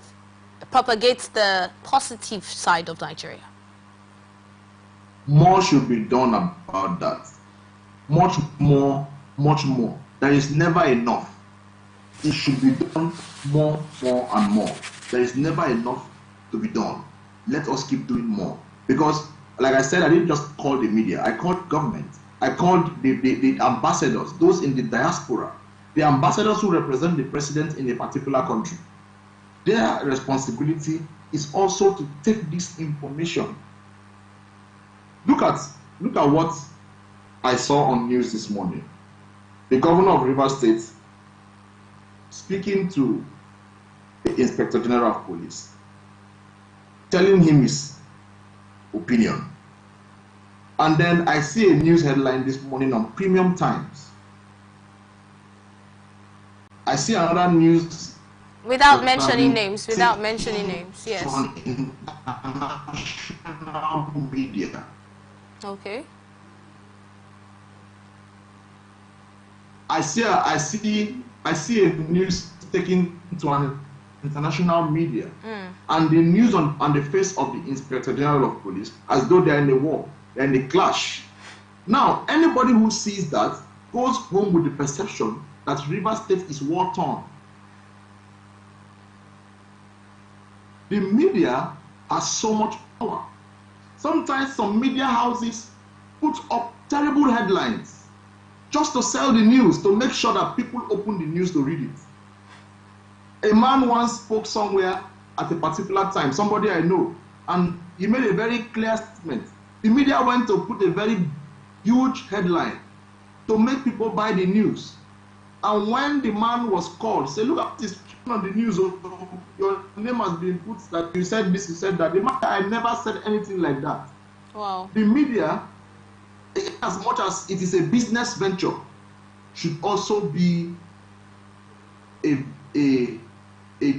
propagates the positive side of Nigeria? More should be done about that. Much more. There is never enough. It should be done more and more. There is never enough to be done. Let us keep doing more. Because, like I said, I didn't just call the media. I called government. I called the ambassadors, those in the diaspora, the ambassadors who represent the president in a particular country. Their responsibility is also to take this information Look at what I saw on news this morning. The governor of Rivers State speaking to the Inspector General of Police, telling him his opinion. And then I see a news headline this morning on Premium Times. I see another news. Without mentioning names, yes. On international media. Okay. I see a news taken to an international media, and the news on the face of the Inspector General of Police as though they're in a war, they're in a clash. Now, anybody who sees that goes home with the perception that Rivers State is war-torn. The media has so much power. Sometimes some media houses put up terrible headlines just to sell the news, to make sure that people open the news to read it. A man once spoke somewhere at a particular time, somebody I know, and he made a very clear statement. The media went to put a very huge headline to make people buy the news. And when the man was called, say, look at this on the news, your name has been put that you said this, you said that. The man, I never said anything like that. Wow. The media, as much as it is a business venture, should also be a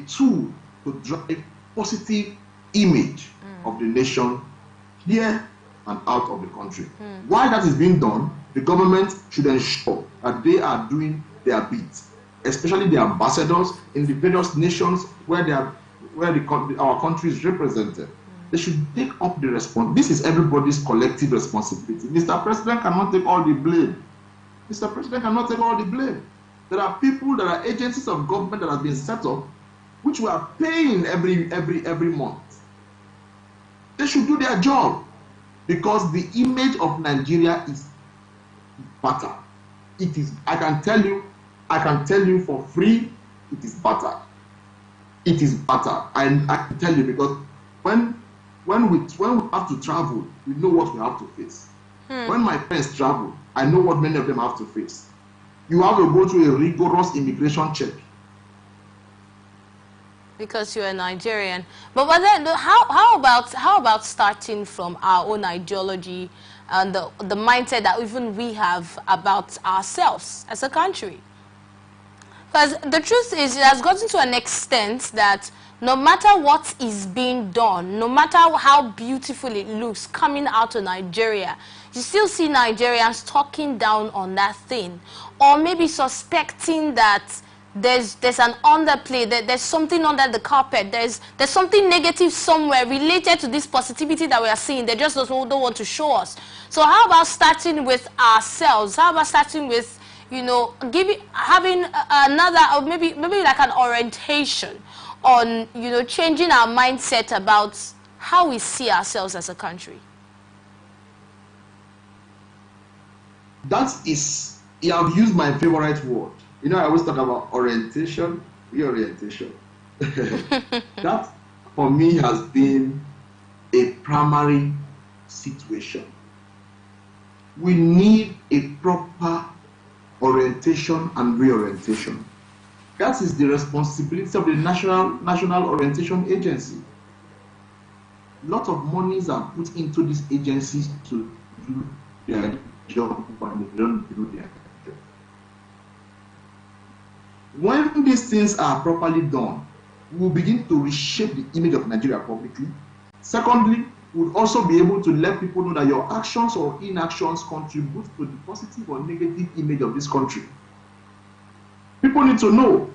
tool to drive positive image of the nation here and out of the country. While that is being done, the government should ensure that they are doing their bit, especially the ambassadors in the various nations where our country is represented. They should take up the response. This is everybody's collective responsibility. Mr. President cannot take all the blame. Mr. President cannot take all the blame. There are people, there are agencies of government that have been set up, which we are paying every month. They should do their job, because the image of Nigeria is better. It is. I can tell you for free, it is better. It is better. And I can tell you, because when we have to travel, we know what we have to face. When my friends travel, I know what many of them have to face. You have to go through a rigorous immigration check. Because you're a Nigerian. But then, how about starting from our own ideology and the mindset that even we have about ourselves as a country? Because the truth is, it has gotten to an extent that no matter what is being done, no matter how beautiful it looks coming out of Nigeria, you still see Nigerians talking down on that thing, or maybe suspecting that there's an underplay, there's something under the carpet, there's something negative somewhere related to this positivity that we are seeing. They just don't want to show us. So how about starting with ourselves? How about starting with, having another, or maybe like an orientation on, changing our mindset about how we see ourselves as a country? That is, you have used my favorite word. I always talk about orientation, reorientation. That, for me, has been a primary situation. We need a proper orientation and reorientation. That is the responsibility of the National Orientation Agency. A lot of monies are put into these agencies to do their job, and they don't do their job. When these things are properly done, we will begin to reshape the image of Nigeria publicly. Secondly, we will also be able to let people know that your actions or inactions contribute to the positive or negative image of this country. People need to know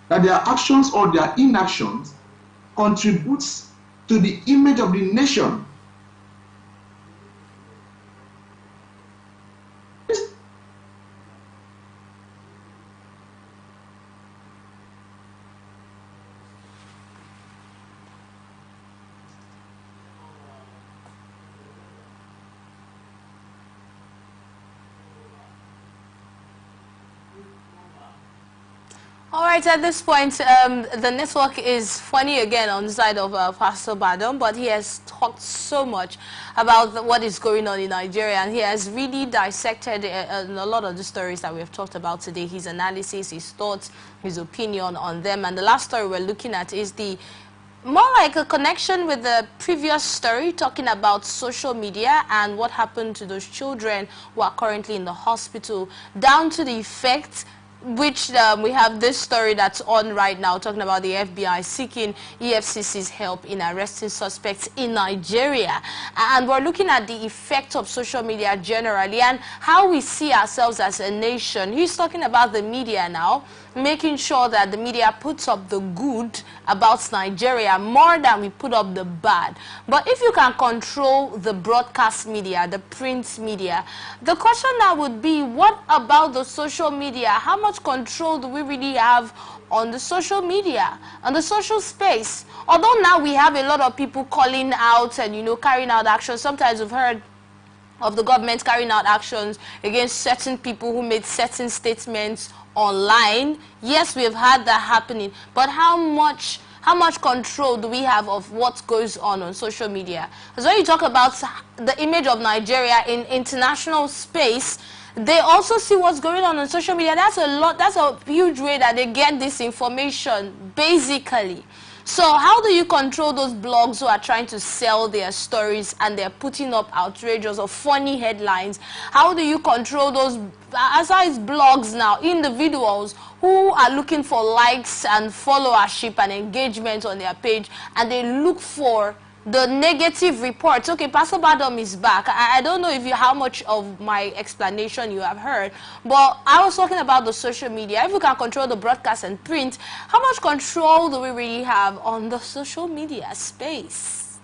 that their actions or their inactions contributes to the image of the nation. All right, at this point, the network is funny again on the side of Pastor Badom, but he has talked so much about what is going on in Nigeria, and he has really dissected a lot of the stories that we have talked about today, his analysis, his thoughts, his opinion on them. And the last story we're looking at is the more like a connection with the previous story, talking about social media and what happened to those children who are currently in the hospital, down to the effect which we have this story that's on right now, talking about the FBI seeking EFCC's help in arresting suspects in Nigeria. And we're looking at the effect of social media generally and how we see ourselves as a nation. He's talking about the media now, making sure that the media puts up the good about Nigeria more than we put up the bad. But if you can control the broadcast media, the print media, the question now would be, what about the social media? How much control do we really have on the social media, on the social space? Although now we have a lot of people calling out and, you know, carrying out actions. Sometimes we've heard of the government carrying out actions against certain people who made certain statements online. Yes, we've had that happening, but how much control do we have of what goes on social media? Because when you talk about the image of Nigeria in international space, they also see what's going on social media. That's a lot. That's a huge way that they get this information, basically. So how do you control those blogs who are trying to sell their stories and they're putting up outrageous or funny headlines? How do you control those, aside blogs now, individuals who are looking for likes and followership and engagement on their page, and they look for the negative reports? Okay, Pastor Badom is back. I don't know if how much of my explanation you have heard, but I was talking about the social media. If we can control the broadcast and print, how much control do we really have on the social media space?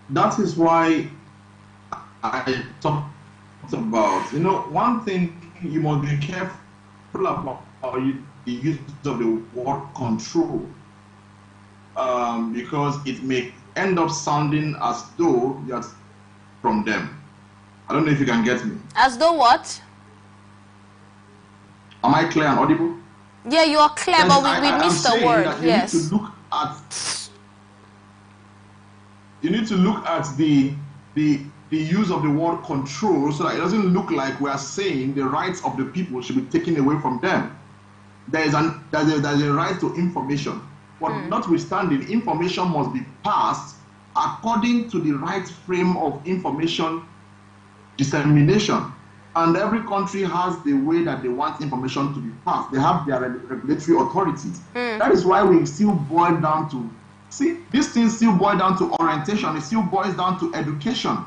That is why I talked about, you know, one thing you must be careful about the use of the word control, because it may end up sounding as though you're from them. I don't know if you can get me. As though what? Am I clear and audible? Yeah, you are clear, yes, but we missed the word. Yes. You need to look at the use of the word control so that it doesn't look like we are saying the rights of the people should be taken away from them. There's a right to information, but notwithstanding, information must be passed according to the right frame of information dissemination. And every country has the way that they want information to be passed. They have their regulatory authorities. That is why we still boil down to, see, these things still boil down to orientation. It still boils down to education.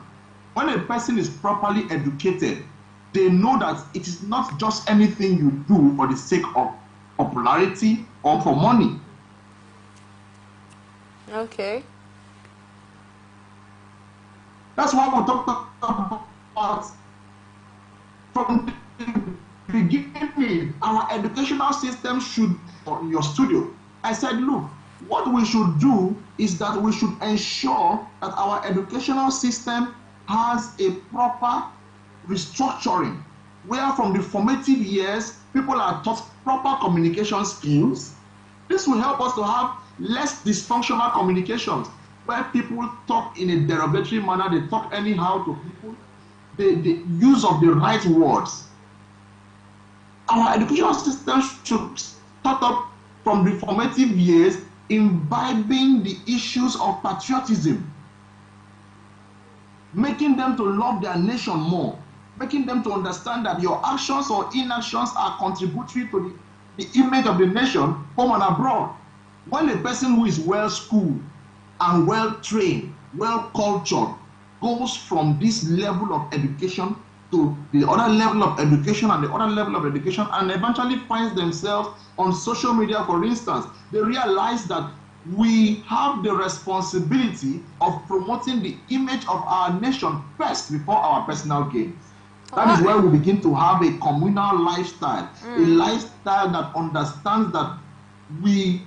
When a person is properly educated, they know that it is not just anything you do for the sake of popularity or for money. Okay. That's why we talk about from the beginning, our educational system should, in your studio, I said, look, what we should do is that we should ensure that our educational system has a proper restructuring, where from the formative years, people are taught proper communication skills. This will help us to have less dysfunctional communications, where people talk in a derogatory manner, they talk anyhow to people, the use of the right words. Our educational system should start up from the formative years, imbibing the issues of patriotism, making them to love their nation more, making them to understand that your actions or inactions are contributory to the image of the nation, home and abroad. When a person who is well-schooled and well-trained, well-cultured, goes from this level of education to the other level of education and the other level of education, and eventually finds themselves on social media, for instance, they realize that we have the responsibility of promoting the image of our nation first before our personal gains. That is where we begin to have a communal lifestyle, a lifestyle that understands that we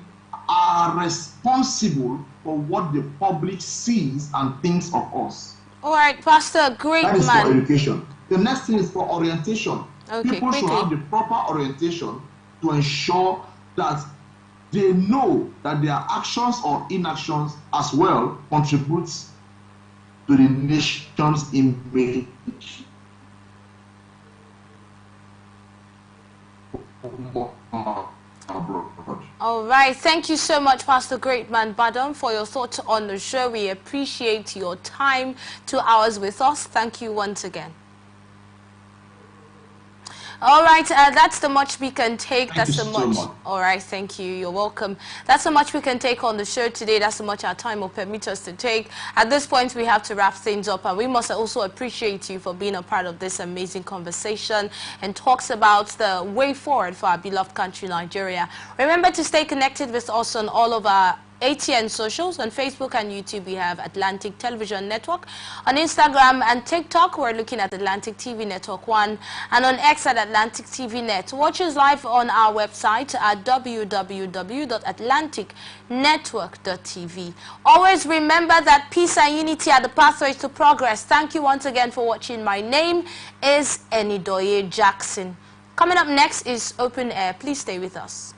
are responsible for what the public sees and thinks of us. All right, Pastor, great That is man. for education. The next thing is for orientation. Okay, People should have the proper orientation to ensure that they know that their actions or inactions as well contributes to the nation's image. All right, thank you so much, Pastor Greatman Badam, for your thoughts on the show. We appreciate your time, 2 hours with us. Thank you once again. All right, that's the much we can take. Thank you so much. All right, thank you. You're welcome. That's the much we can take on the show today. That's the much our time will permit us to take. At this point, we have to wrap things up, and we must also appreciate you for being a part of this amazing conversation and talks about the way forward for our beloved country, Nigeria. Remember to stay connected with us on all of our ATN socials. On Facebook and YouTube, we have Atlantic Television Network. On Instagram and TikTok, we're looking at Atlantic TV Network 1. And on X at Atlantic TV Net. Watch us live on our website at www.atlanticnetwork.tv. Always remember that peace and unity are the pathways to progress. Thank you once again for watching. My name is Enidoye Jackson. Coming up next is Open Air. Please stay with us.